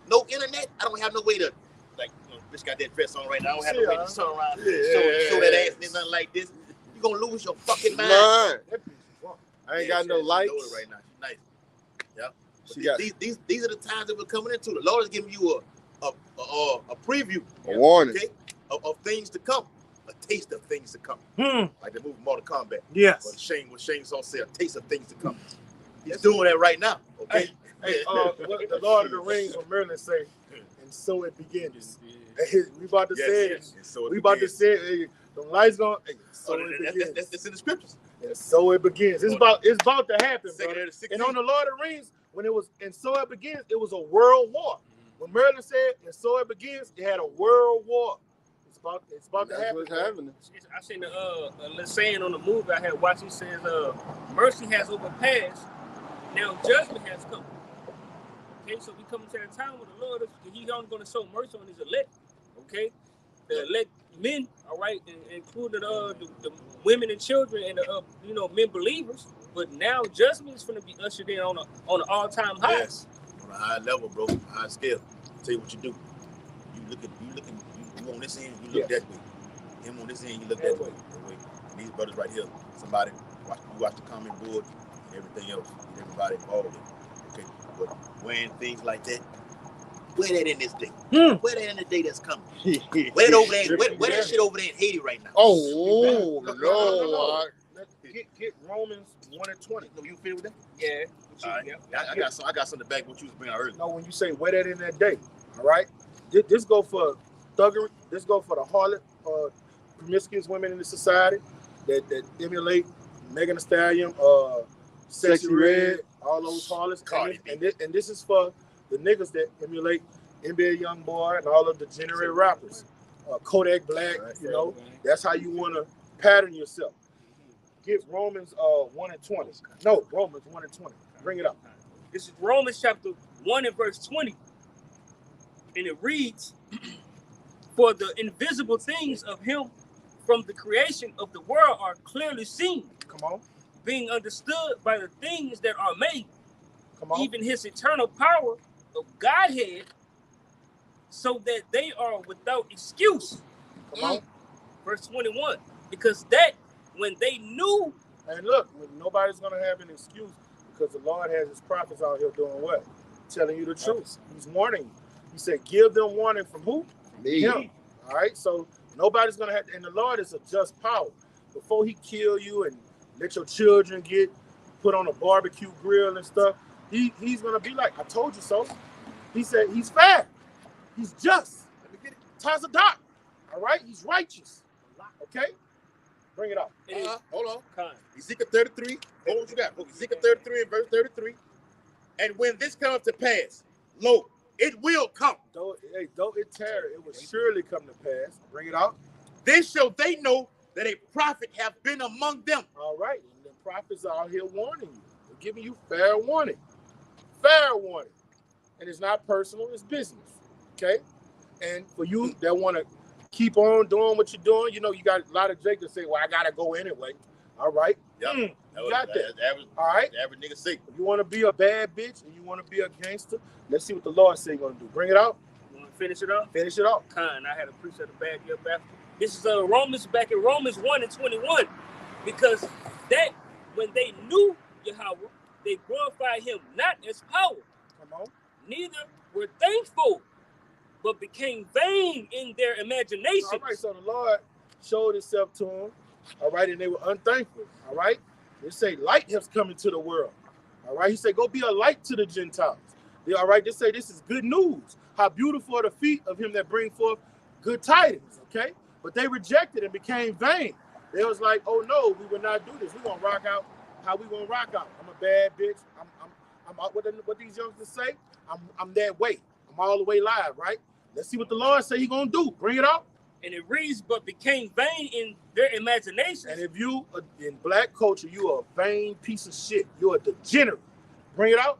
No internet. I don't have no way to, like, bitch got that dress on right now. I don't have no way to turn around and show that ass and nothing like this. You're going to lose your fucking mind. I ain't got no lights. She right now. She's nice. Yeah. She got These are the times that we're coming into. The Lord is giving you a preview. a warning. Okay? Of things to come. A taste of things to come. Like the movie Mortal Kombat. Yes. What Shane Saw said, a taste of things to come. He's doing that right now. Okay. Hey, what the Lord of the Rings when Merlin say, and so it begins. Hey, we about to say it. So We about to say it. Hey, the lights going. Hey, so it begins. That's in the scriptures. And so it begins. It's about to happen, Second brother. of the 16th. And on the Lord of the Rings, when it was and so it begins, it was a world war. When Merlin said and so it begins, it had a world war. It's about to That's happen. what's happening. I seen a little saying on the movie I had watched. It says, mercy has overpassed, now judgment has come. Okay, so we come to that time where the Lord He's only going to show mercy on His elect. Okay, the elect men, all right, including the women and children and men believers. But now judgment is going to be ushered in on an all-time high. Yes, on a high level, bro, high scale. I'll tell you what you do. You on this end, you look that way. Him on this end, you look that way. And these brothers right here, somebody watch the comment board and everything else, and everybody involved in it. Okay, but wearing things like that, wear that in this day. Wear that in the day that's coming. Wear it over there. Wear that shit over there in Haiti right now. Oh, no. Get Romans 1:20. No, you feel with that? Yeah. All right. I got something back what you was bringing out earlier. No, when you say wear that in that day, all right. This go for thuggery. This go for the harlot, promiscuous women in the society that emulate Megan Thee Stallion, Sexy Red, all those harlots. And this is for the niggas that emulate NBA Youngboy and all of the degenerate rappers. Kodak Black, that's how you want to pattern yourself. Get Romans 1:20. No, Romans 1:20. Bring it up. This is Romans chapter 1 and verse 20. And it reads, for the invisible things of Him from the creation of the world are clearly seen. Come on. Being understood by the things that are made. Come on. Even His eternal power of Godhead, so that they are without excuse. Come on. Verse 21. Because that when they knew. And look, nobody's going to have an excuse because the Lord has His prophets out here doing what? Telling you the truth. He's warning you. He said, give them warning from who? Me. Him. All right? So nobody's going to have, and the Lord is a just power. Before He kill you and let your children get put on a barbecue grill and stuff, he's going to be like, I told you so. He said, He's fair. He's just. Let me get it. Tazadak. All right? He's righteous. Okay? Bring it up. Hold on. Ezekiel 33. Hold on, what you got? Ezekiel 33 and verse 33. And when this comes to pass, lo, it will come. Though it tarry, it will surely come to pass. Bring it out. Then shall they know that a prophet have been among them. All right. And the prophets are out here warning you. giving you fair warning. Fair warning. And it's not personal, it's business. Okay? And for you that want to keep on doing what you're doing, you know, you got a lot of Jake that say, well, I got to go anyway. All right? Yep. You got that. All right? Average nigga say. If you want to be a bad bitch and you want to be a gangster, let's see what the Lord say you're going to do. Bring it out. You want to finish it off? Finish it off. Kind. I had a precept to back you up after. This is Romans, back in Romans 1:21. Because that, when they knew Yahweh, they glorified him not as power. Come on. Neither were thankful, but became vain in their imaginations. All right, so the Lord showed himself to them, all right, and they were unthankful, all right? They say light has come into the world, all right? He said, go be a light to the Gentiles. All right, they say this is good news. How beautiful are the feet of him that bring forth good tidings, okay? But they rejected and became vain. They was like, oh no, we will not do this. We're gonna rock out how we gonna rock out. I'm a bad bitch. I'm out what these youngsters say. I'm that way. I'm all the way live, right? Let's see what the Lord say he gonna do. Bring it out. And it reads, but became vain in their imaginations. And if you, in black culture, you are a vain piece of shit. You're a degenerate. Bring it out.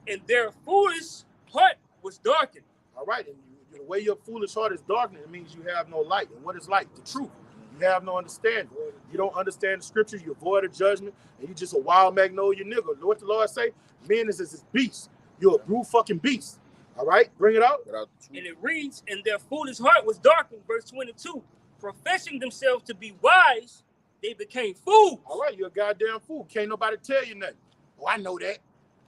And their foolish heart was darkened. All right. And the way your foolish heart is darkened, it means you have no light. And what is light? The truth. You have no understanding. You don't understand the scriptures. You avoid a judgment. And you just a wild magnolia nigga. What the Lord say? Man is this beast. You're a brute fucking beast. All right, bring it out. And it reads, and their foolish heart was darkened, verse 22. Professing themselves to be wise, they became fools. All right, you're a goddamn fool. Can't nobody tell you nothing. Oh, I know that.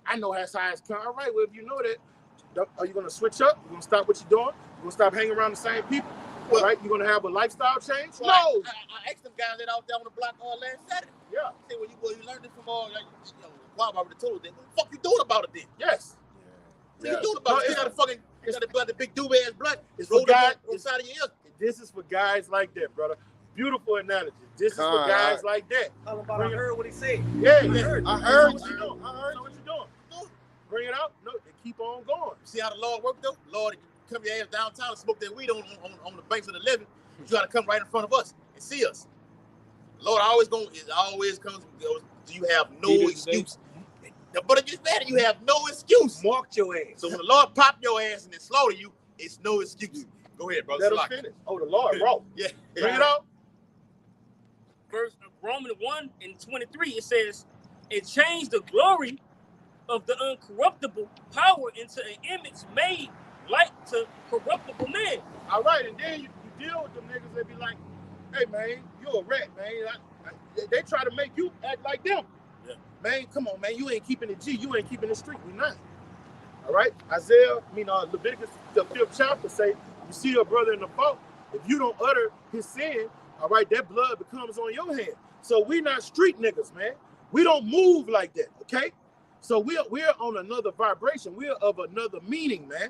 I know how science come. All right, well, if you know that, are you going to switch up? You're going to stop what you're doing? You're going to stop hanging around the same people? All right, you're going to have a lifestyle change? Well, no. I asked them guys that out there on the block last Saturday. Yeah. I said, well, you learned it from Bob already told them. What the fuck you doing about it then? Yes. What you doing about it? You got a fucking, you got the blood, the big doobie ass blood. It's rolled for guys. up on the side of your ear. This is for guys like that, brother. Beautiful analogy. This is for guys like that. I heard what he said. Yeah, I heard what you doing. I heard what you're doing. Bring it out. No, they keep on going. See how the Lord worked though? Lord, come your ass downtown and smoke that weed on the banks of the levee. You gotta come right in front of us and see us. Lord, it always comes. Do you have no excuse? But it gets better. You have no excuse. Mark your ass. So when the Lord pop your ass and then slaughter you, it's no excuse. Go ahead, brother. Let him finish. Oh, the Lord, bro. Yeah. Bring it out. Verse Romans 1:23, it says, it changed the glory of the uncorruptible power into an image made like to corruptible man. All right, and then you deal with them niggas, they be like, hey, man, you a rat, man. They try to make you act like them. Yeah. Man, come on, man, you ain't keeping the G. You ain't keeping the street. We not. All right? Leviticus, the 5th chapter say, you see a brother in the fault, if you don't utter his sin, all right, that blood becomes on your hand. So we not street niggas, man. We don't move like that, okay? So we're on another vibration. We're of another meaning, man.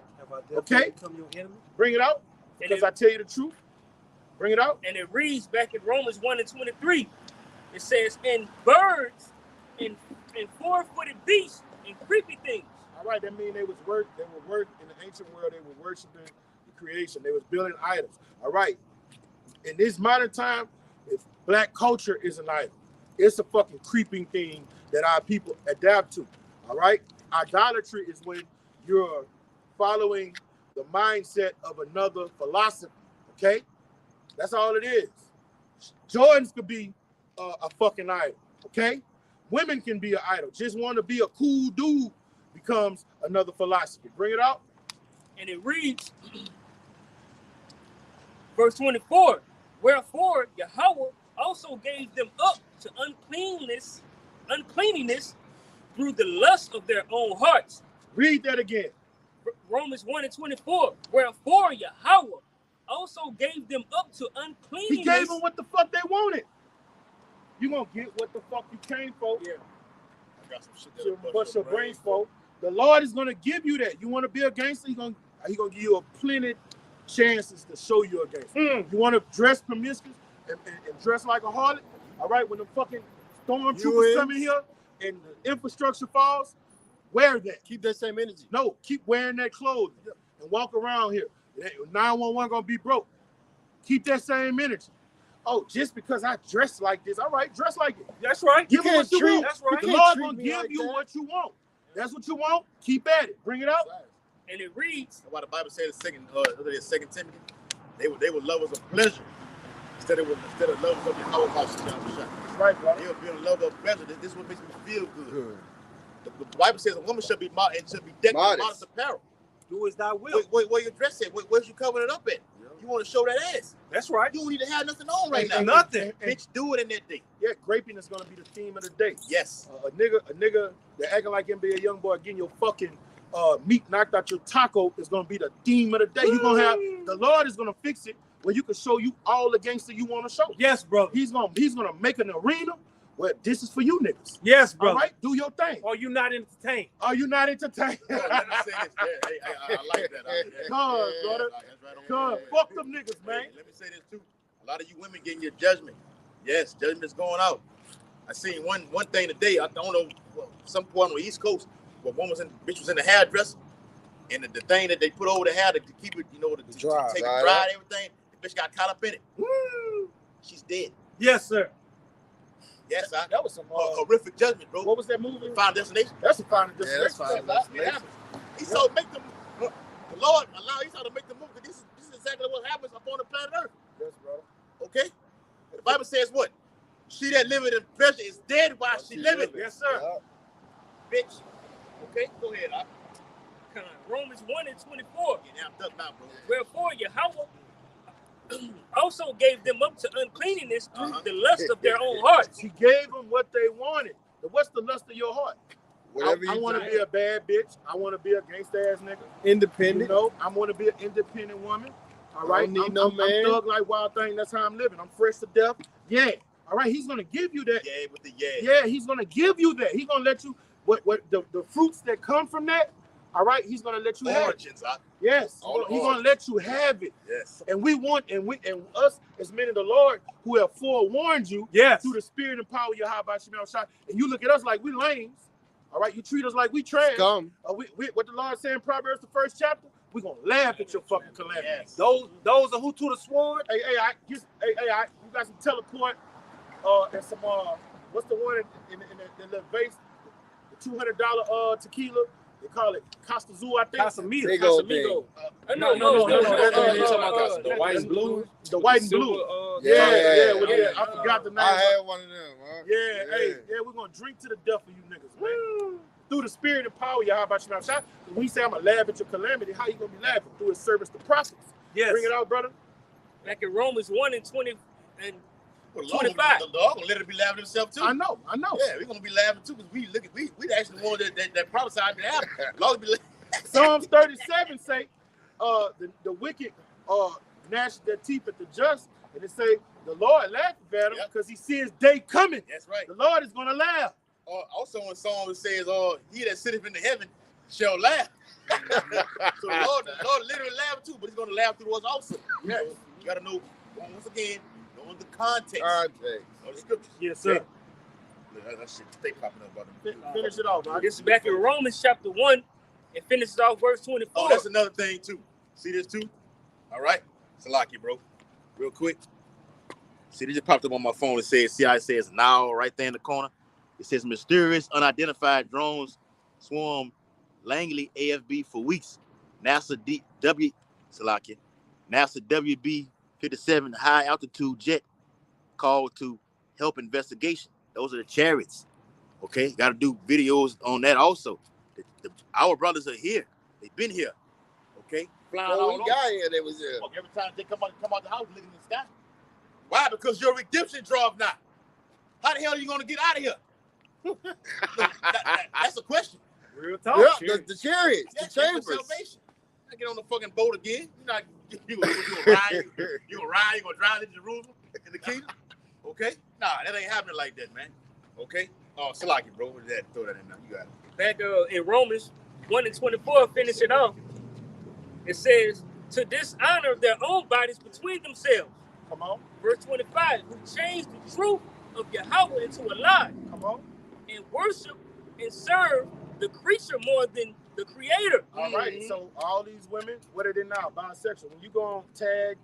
Okay? Become your enemy? Bring it out, because I tell you the truth. Bring it out. And it reads back in Romans 1:23, it says, and birds and four-footed beasts and creepy things. All right, that means they were in the ancient world, they were worshiping the creation. They was building idols. All right. In this modern time, if black culture is an idol, it's a fucking creeping thing that our people adapt to. All right. Idolatry is when you're following the mindset of another philosophy. Okay. That's all it is. Jordans could be a fucking idol. Okay. Women can be an idol. Just want to be a cool dude becomes another philosophy. Bring it out. And it reads, verse 24, wherefore Yahweh also gave them up to uncleanness through the lust of their own hearts. Read that again. Romans 1:24, wherefore Yahweh also gave them up to uncleanness. He gave them what the fuck they wanted. You gonna get what the fuck you came for. Yeah. I got some shit To that bust your brains for. The Lord is gonna give you that. You want to be a gangster? He gonna give you a plenty chances to show you a gangster. You want to dress promiscuous and dress like a harlot? All right, when the fucking stormtroopers come in here and the infrastructure falls, wear that. Keep that same energy. No, keep wearing that clothing and walk around here. 911 gonna be broke. Keep that same energy. oh, just because I dress like this, all right, dress like it. That's right. Give them what you want. That's right. The can't Lord treat gonna me give like you that. what you want. That's what you want. Keep at it. Bring it out. And it reads, That's why the Bible says in 2 Timothy, they were lovers of pleasure instead of lovers of the Holocaust. That's right, brother. They were being lovers of pleasure. This is what makes me feel good. The Bible says a woman should be decked with modest apparel. do as thy will. Where your dress at? Where's you covering it up at? You want to show that ass. That's right. You don't need to have nothing on right now. Nothing. Bitch, do it in that day. Yeah, graping is gonna be the theme of the day. Yes. A nigga that acting like him be a young boy getting your fucking meat knocked out your taco is gonna be the theme of the day. You gonna have the Lord is gonna fix it where you can show you all the gangster you want to show. Yes, brother. He's gonna make an arena where this is for you niggas. Yes, All brother. right, do your thing. Or you not entertained. Are you not entertained? Oh, let me say this. I like that. Cuz, brother. Cuz, fuck them niggas, man. Let me say this too. A lot of you women getting your judgment. Yes, judgment's going out. I seen one thing today. I don't know, some point on the East Coast, but bitch was in the hairdresser, and the thing that they put over the hair to keep it, to Dry, take right? it dry and everything. The bitch got caught up in it. She's dead. Yes, sir. Yes, That was some horrific judgment, bro. what was that movie? Final Destination. That's a final Yeah, destination. that's fine. It happened. He saw make them. The Lord allowed. He saw to make them move. This is exactly what happens upon the planet Earth. Yes, brother. Okay. The Bible says what? She that liveth in pleasure is dead while she liveth. Yes, sir. Bitch. Okay. Go ahead. Romans 1:24. Get amped up now, bro. Wherefore Yahweh also gave them up to uncleanness through the lust of their own hearts. He gave them what they wanted. What's the lust of your heart? Whatever I you want to do. be a bad bitch. I want to be a gangsta ass nigga. Independent. You know, I want to be an independent woman. All right, Don't need no man. I'm thug like wild thing. That's how I'm living. I'm fresh to death. Yeah. All right, he's gonna give you that. Yeah, with the yeah. Yeah, he's gonna give you that. He's gonna let you what the fruits that come from that. All right, he's gonna let you have it. Origins, huh? Yes, All the he's gonna let you have it. Yes. And we want and us as men of the Lord who have forewarned you Yes. through the spirit and power of Yahweh Shemel Shai. And you look at us like we lames. All right, you treat us like we trash. Scum. We what the Lord said in Proverbs, the 1st chapter, we're gonna laugh at your fucking calamity. Yes. Those are who to the sword. Hey, you got some teleport and some what's the one in the little vase? The $200 tequila. They call it Costa Azul, I think. Casamigos. Big old Casamigo. thing. No. The white and blue. The white and Silver, blue. Yeah. I forgot the name. I had one of them. Huh? Yeah, we're gonna drink to the death of you niggas, man. Through the spirit and power, Yahweh Shemel Shai. When we say I'm gonna laugh at your calamity, how you gonna be laughing? Through his service to prophets. Yes. Bring it out, brother. Back in Romans 1:20 and Well, 25. The Lord gonna let it be laughing himself too. I know. Yeah, we're gonna be laughing too because we actually the one that prophesied to happen. The Lord be Psalms 37 say, the wicked gnash their teeth at the just, and it say the Lord laughs at him because he sees his day coming. That's right. The Lord is gonna laugh. Also in Psalm it says, he that sitteth in the heaven shall laugh. So the Lord literally laughs too, but he's gonna laugh through us also. Yes. You gotta know once again, knowing the context Context. of the scriptures. yes, sir. That shit stay popping up about them. Finish it off, man. This is back in Romans chapter 1 and finishes off verse 24. Oh, that's another thing too. See this too? All right. Salaki, bro. Real quick. See, this just popped up on my phone. See how it says now right there in the corner? It says mysterious unidentified drones swarm Langley AFB for weeks. NASA WB-57 high altitude jet called to help investigation. Those are the chariots. Okay, got to do videos on that also. Our brothers are here. They've been here. Okay, flying all Well, over. we got here. They was here. Every time they come out the house, looking in the sky. Why? Because your redemption draweth not. How the hell are you going to get out of here? That's a question. Real talk. Yeah, the chariots, Yes, the that's chambers. for salvation. I get on the fucking boat again. You're not. You gonna ride. You gonna drive to Jerusalem in the kingdom? Okay. Nah, that ain't happening like that, man. Okay. Oh, Salaki, bro. What is that? Throw that in there. You got it. Back in Romans 1:24, finish it off. It says, to dishonor their own bodies between themselves. Come on, Verse 25, who changed the truth of Yahweh into a lie come on. and worship and serve the creature more than the creator. All right. So all these women, what are they now? Bisexual. When you go on tag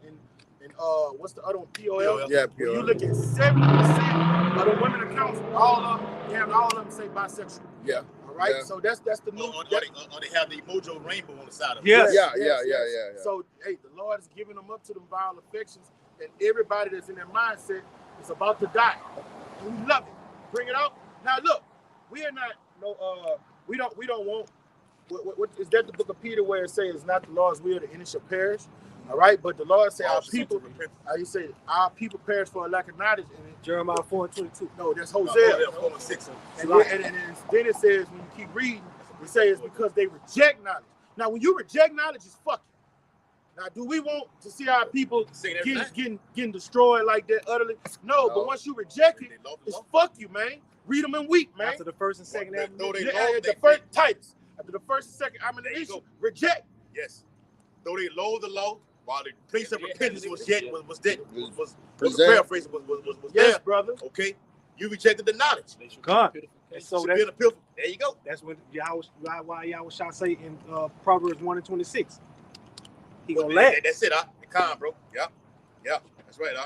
and what's the other one? POL. Yeah, When pure. you look at 70% of the women accounts, all of them say bisexual. Yeah. All right. Yeah. So that's the new. Or they have the emoji rainbow on the side of it. Yes. Yeah. So hey, the Lord is giving them up to them vile affections, and everybody that's in their mindset is about to die. And we love it. Bring it out. Now look, we are not we don't want. What is that the book of Peter where it says it's not the Lord's will that any shall perish? All right, but the Lord say our people, you say our people perish for a lack of knowledge. And Jeremiah 4:22. no, that's Hosea. Oh, 6. And then it says when you keep reading, it says because they reject knowledge. Now, when you reject knowledge, it's fucking. Now, do we want to see our people getting destroyed like that utterly? No, but once you reject it, it's fuck you, man. Read them and weep, man. After the first and second admonition. The first types. After the first and second admonition, reject. Yes. Though they loathe the law, while the place of repentance was dead, was paraphrasing was Yes, there. brother. Okay, you rejected the knowledge. God. And so There you go. that's when Yahweh shall say in Proverbs 1:26. He gonna laugh. That's it, the calm, bro. Yeah, that's right,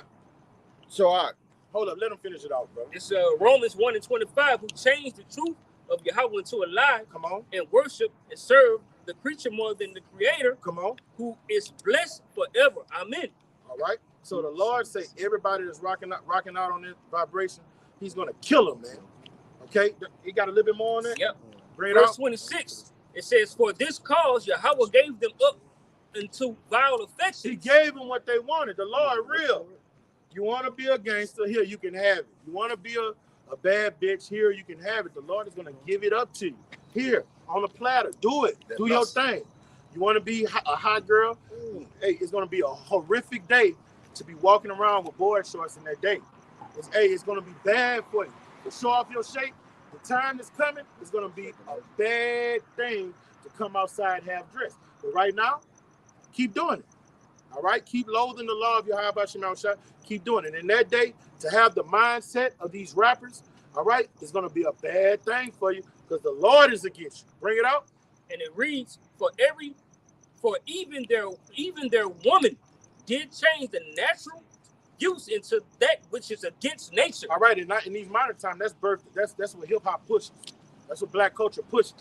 So, all right. Hold up, let him finish it off, bro. It's Romans 1:25 who changed the truth of Yahweh into a lie Come on, and worship and serve the creature more than the creator, come on. who is blessed forever. Amen. All right. So the Lord say everybody that's rocking out on this vibration, He's gonna kill them, man. Okay, you got a little bit more on that. Yep. Bring it Verse out. 26. It says, "For this cause Yahweh gave them up into vile affections." He gave them what they wanted. The Lord real. You want to be a gangster? Here, you can have it. You want to be a bad bitch? Here, you can have it. The Lord is going to give it up to you. Here, on a platter. Do it. Do your thing. You want to be a hot girl? Hey, it's going to be a horrific day to be walking around with board shorts in that day. It's going to be bad for you. To show off your shape, the time that's coming is going to be a bad thing to come outside half dressed. But right now, keep doing it. All right, keep loathing the law of Yahweh Shemel Shah. Keep doing it. And that day, to have the mindset of these rappers, all right, it's going to be a bad thing for you because the Lord is against you. Bring it out. And it reads, for even their woman did change the natural use into that which is against nature. All right, and not in these modern times, that's birth. That's what hip hop pushes. That's what black culture pushes.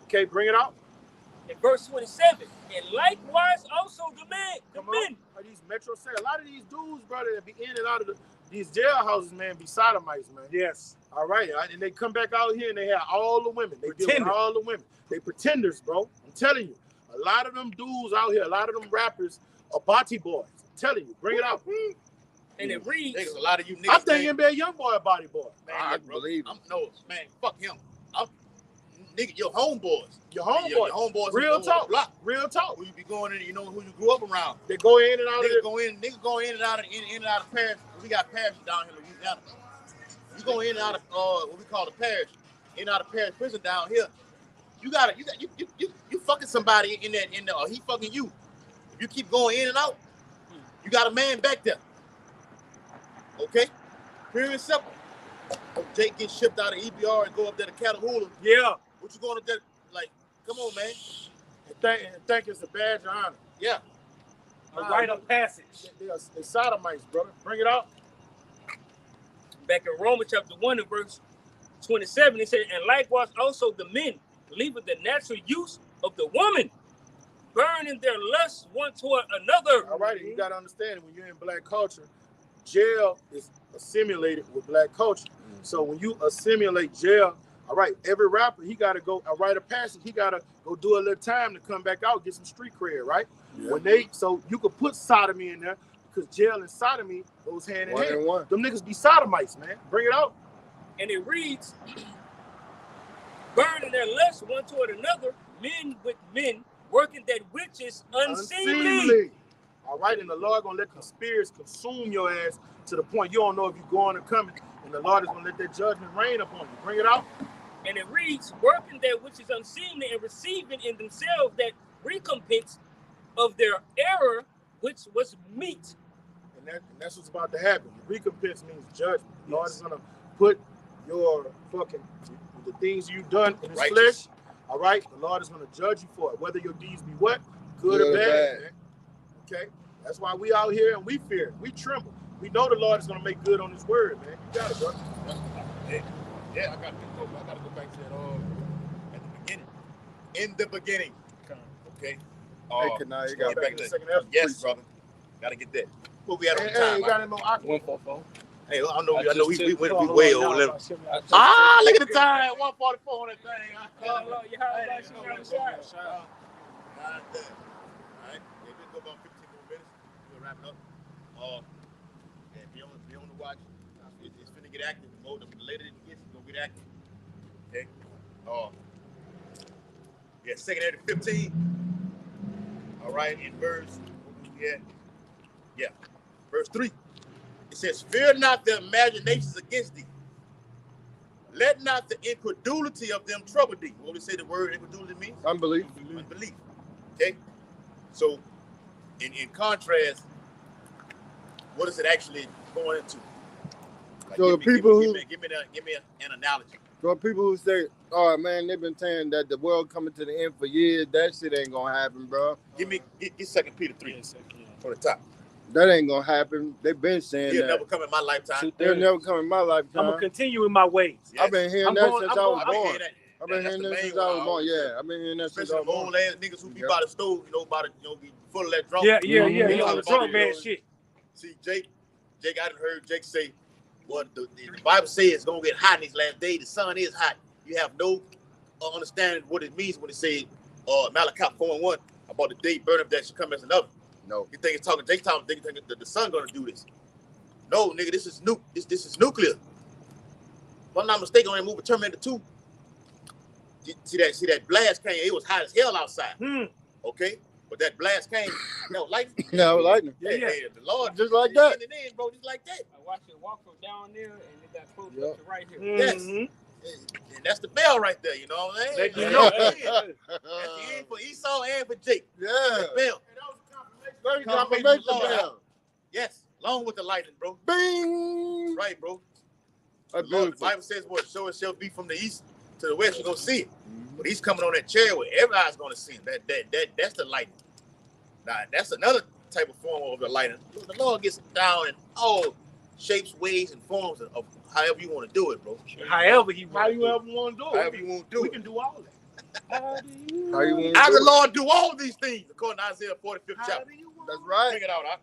Okay, bring it out. In verse 27, and likewise also the men. Are these Metro say a lot of these dudes, brother, that be in and out of these jailhouses, man, be sodomites, man. Yes. All right, and they come back out here and they have all the women. They deal with all the women. They pretenders, bro. I'm telling you, a lot of them dudes out here, a lot of them rappers are body boys. I'm telling you, bring it out. And it reads, There's a lot of you niggas. I think NBA young boy a body boy. Man, I look, bro, believe man, fuck him. Nigga, your homeboys. Your homeboy. Your homeboys. Real on the talk. block. Real talk. Who you be going in, you know who you grew up around. They go in and out of it. Niggas go in and out of parish. We got parishes down here in Louisiana. You go in and out of what we call the parish, in and out of parish prison down here. You fucking somebody in there, or he fucking you. If you keep going in and out, you got a man back there. Okay? Pure and simple. If Jake gets shipped out of EBR and go up there to Catahoula, Yeah. what you going to do? Like, come on, man. And think it's a badge of honor. Yeah. A rite of passage. They sodomites, brother. Bring it out. back in Romans chapter 1 and verse 27, it said, and likewise also the men, leaving the natural use of the woman, burning their lust one toward another. All right, you got to understand, when you're in black culture, jail is assimilated with black culture. So when you assimilate jail, all right, every rapper, he got to go, a rite of passage, he got to go do a little time to come back out, get some street cred, right? Yeah. So you could put sodomy in there, because jail and sodomy goes hand in hand. Them niggas be sodomites, man. Bring it out. And it reads, burning their lust one toward another, men with men, working that which is unseemly. All right, and the Lord gonna let conspirators consume your ass to the point you don't know if you're going or coming, and the Lord is gonna let that judgment rain upon you. Bring it out. And it reads, working that which is unseemly and receiving in themselves that recompense of their error, which was meat. And that's what's about to happen. The recompense means judgment. The Lord is gonna put your the things you've done in His flesh. All right, the Lord is gonna judge you for it, whether your deeds be what, good or bad. Man. Okay, That's why we out here and we fear. We tremble. We know the Lord is going to make good on his word, man. You got it, bro. Yeah, I got to go back to that at the beginning. In the beginning. Okay. Hey, Kanai, you got Get back to the second half. Yes, brother. Gotta get that. What we had on Hey, time? you got him on Aqua. 144. Hey, I know we took- way over limit. Look at the time. 144 on that thing. God, Lord, you have a shot. God damn. All right. Yeah, we'll go about 15 more minutes. We'll wrap it up. Yeah, be on the watch. It's finna get active. The later it gets, it's gonna get active. Okay. Yeah, second half of 15. All right, in verse, verse 3. It says, "Fear not the imaginations against thee. Let not the incredulity of them trouble thee." What we say the word incredulity means? Unbelief. Unbelief. Okay. So, in contrast, what is it actually going into? Like, So give me an analogy. So people who say, "Oh man, they've been saying that the world coming to the end for years," that shit ain't gonna happen, bro. Get 2 Peter 3 from the top. That ain't gonna happen. They've been saying He'll that. never come in my lifetime. They'll never come in my I'm lifetime. gonna continue in my ways. Yes. I've been hearing that since I was born. I've been That's hearing the that main since one I was I born. always say. Yeah, I've been hearing that since I Especially was them born. old ass niggas who be Yep. by the stove, be full of that drunk. Yeah. You He know, on the talk drunk about man it, shit. See, Jake, I done heard Jake say, "Well, the Bible says it's gonna get hot in these last days. The sun is hot." You have no understanding what it means when it says Malachi 4:1 about the day burn up that should come as an oven. No. You think it's talking Jake time? Think that the sun gonna do this? No, nigga, this is This is nuclear. If I'm not mistaken, when they moved Terminator 2, see that blast came. It was hot as hell outside. Okay, but that blast came. No lightning. No, lightning. Yeah. The Lord Just like that. in it in, bro, just like that. I watched it walk from down there, and it got close Yep. up to right here. Yes. And that's the bell right there. You know what I'm saying? Let you know. That's the end for Esau and for Jake. Yeah. That bell. Very Confirmation confirmation of the Lord. bell. Yes, along with the lightning, bro. Bing. Right, bro. That's The Lord, the beautiful. Bible says, "What show it shall be from the east to the west, you're gonna see it." But he's coming on that chariot where everybody's gonna see him. That's the lightning. Now that's another type of form of the lightning. The Lord gets down in all shapes, ways, and forms of however you want to do it, bro. However he How wants. you ever want to do it? However you want to do We it. can do all that. How you want How to the do it? Lord do all these things according to Isaiah 45th chapter. That's right. Bring it out, huh?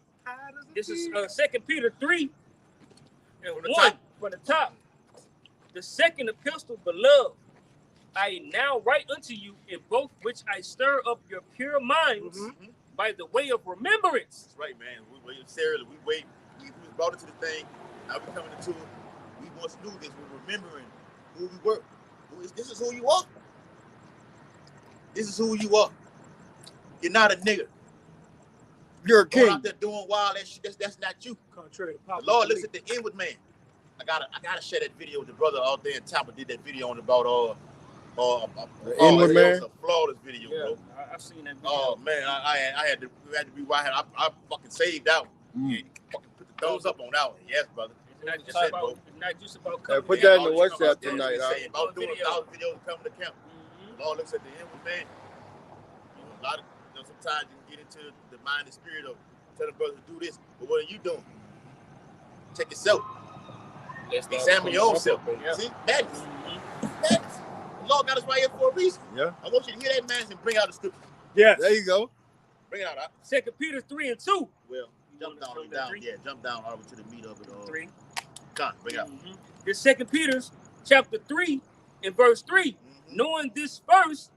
This is 2 Peter 3 and From the 1 top. from the top. The second epistle, beloved, I now write unto you in both which I stir up your pure minds by the way of remembrance. That's right, man. We wait. We brought it to the thing. Now we coming into it. We once knew this. We're remembering who we were. This is who you are. This is who you are. You're not a nigga. You're a Going king. out there doing wild that shit. That's not you. Contrary to The popular Lord looks belief. at the inward man. I gotta share that video. The brother out there in Tampa did that video on about inward man? It was a flawless video, bro. I've seen that video. Oh man, I had to rewind. I fucking saved out. Yeah, fucking put the thumbs up on that one. Yes, brother. It's not just That's it, about, bro. it's not just about Yeah, coming put there. that in the WhatsApp tonight, huh? About doing 1,000 videos to come to camp. The Lord looks at the inward man. You know, a lot of sometimes you can get into the mind and spirit of telling brothers to do this, but what are you doing? Check yourself. Examine your own self. Yeah. See, madness. Madness. The Lord got us right here for a reason. Yeah. I want you to hear that man and bring out the scripture. Yes. There you go. Bring it out. Huh? 2 Peter 3 and 2. Well, jump down. Yeah, jump down over to the meat of it all. 3. Come, bring it out. This 2 Peter chapter 3 and verse 3. Knowing this first,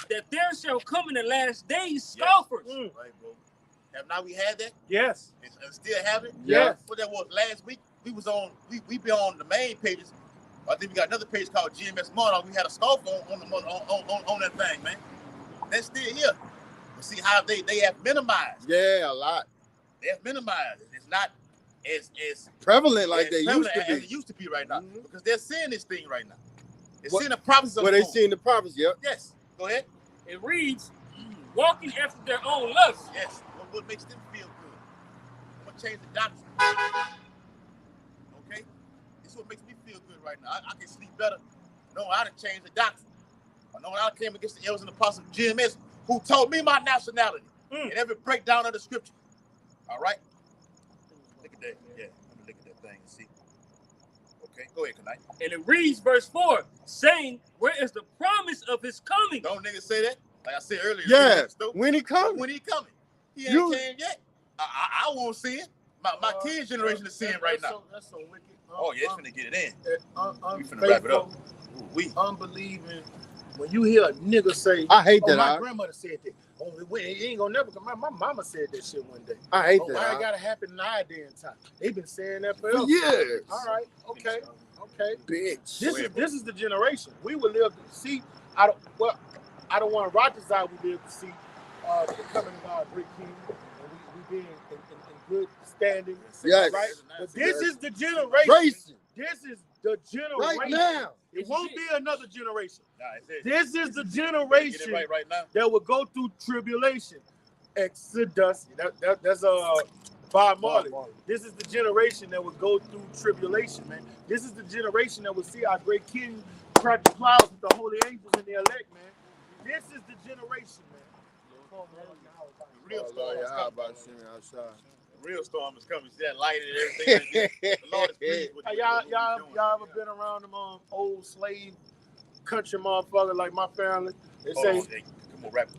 that there shall come in the last days scoffers. Right, bro. Have not we had that? Yes. And still have it? Yes. What that was last week? We was on. We be on the main pages. I think we got another page called GMS Baton Rouge. We had a scoff on that thing, man. That's still here. You see how they have minimized. Yeah, a lot. They have minimized. It's not as Prevalent like they used to as be. it used to be right now, because they're seeing this thing right now. They're What- seeing the prophecies. Well, they seen the prophets, yep. Yes. Go ahead. It reads, walking after their own lusts. Yes. What makes them feel good? I'm gonna change the doctrine. Okay. This is what makes me feel good right now. I can sleep better knowing I done changed the doctrine. I know I came against the elders and apostles of GMS who told me my nationality and every breakdown of the scripture. All right. Look at that. Yeah, let me look at that thing and see. Okay, go ahead, Kanai. And it reads verse 4, saying, where is the promise of his coming? Don't niggas say that? Like I said earlier. Yeah, when he comes. When he coming. He ain't came yet. I won't see it. My kids' generation is seeing right now. That's so wicked. Oh, yeah, it's finna get it in. We finna Unfaithful, wrap it up. We unbelieving. When you hear a nigga say, I hate that. My grandmother said that. Oh, he ain't gonna never come. My mama said that shit one day. I hate Why that. it gotta happen in our day and time? They've been saying that forever. For years. All right, okay. Bitch. This is the generation we will live to see. I don't want to Rothschild. We live to see the coming of our great King, and we being in good standing. Yes. Right. But this is the generation. This is the generation. Right now. It won't be another generation. Nah, This is the get generation it right now. that will go through tribulation. Exodus. That's Bob Marley. This is the generation that will go through tribulation, man. This is the generation that will see our great King crack the clouds with the holy angels and the elect, man. This is the generation, man. The real storm is How coming. about seeing me outside? The real storm is coming. See that light and everything. The Lord is pleased with Hey, you. y'all ever been around them old slave country motherfuckers like my family? They say Come on, rap.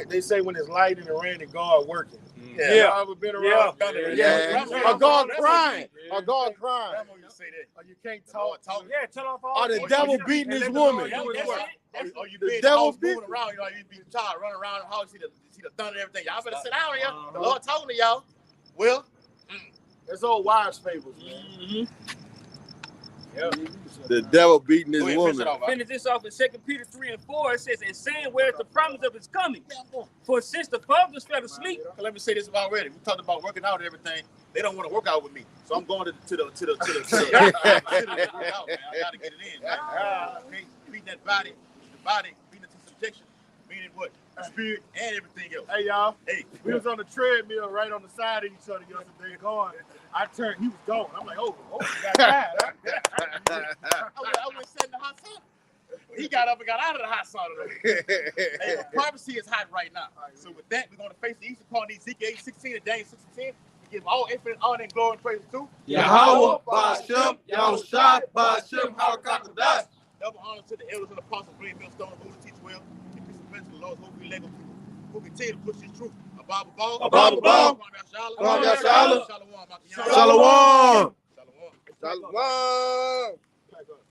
they say when it's light in the rain, God working. Yeah. Y'all ever been around? Yeah. A God crying. A God crying. Grandma used to say that. You can't talk. Yeah, tell off all. Or the devil beating his woman. Or you The be in the devil house moving around, you know, you be tired, running around the house, see the thunder and everything. Y'all better sit down here. The Lord talking to y'all. Well, It's old wives' fables, man. The devil beating his go ahead, woman. finish it off. Finish this off in 2 Peter 3 and 4. It says, and saying, where's the promise of his coming? For since the fathers fell asleep. Let me say this already. We talked about working out and everything. They don't want to work out with me, so I'm going to the workout, man. I gotta get it in, man. Okay, beating that body, the body beating it to subjection, meaning what? The spirit and everything else. Hey, y'all. Hey, We was on the treadmill right on the side of each other yesterday going. I turned, he was gone. I'm like, oh, he got tired. I was sitting in the hot sauna. He got up and got out of the hot sauna though. Hey, the prophecy is hot right now. So with that, we're going to face the Eastern Corner, Ezekiel 8:16 and Daniel 6:10. We give all infinite honor and glory and praise to Yahweh, Ba'ashem, Yahushua, Ba'ashem, Harakakadash. double honor to the elders and apostles, great millstone, who teach well, and participants in the Lord's holy Lego people, who continue to push his truth. Above all. Shalom. Shalom. Shalom. Shalom.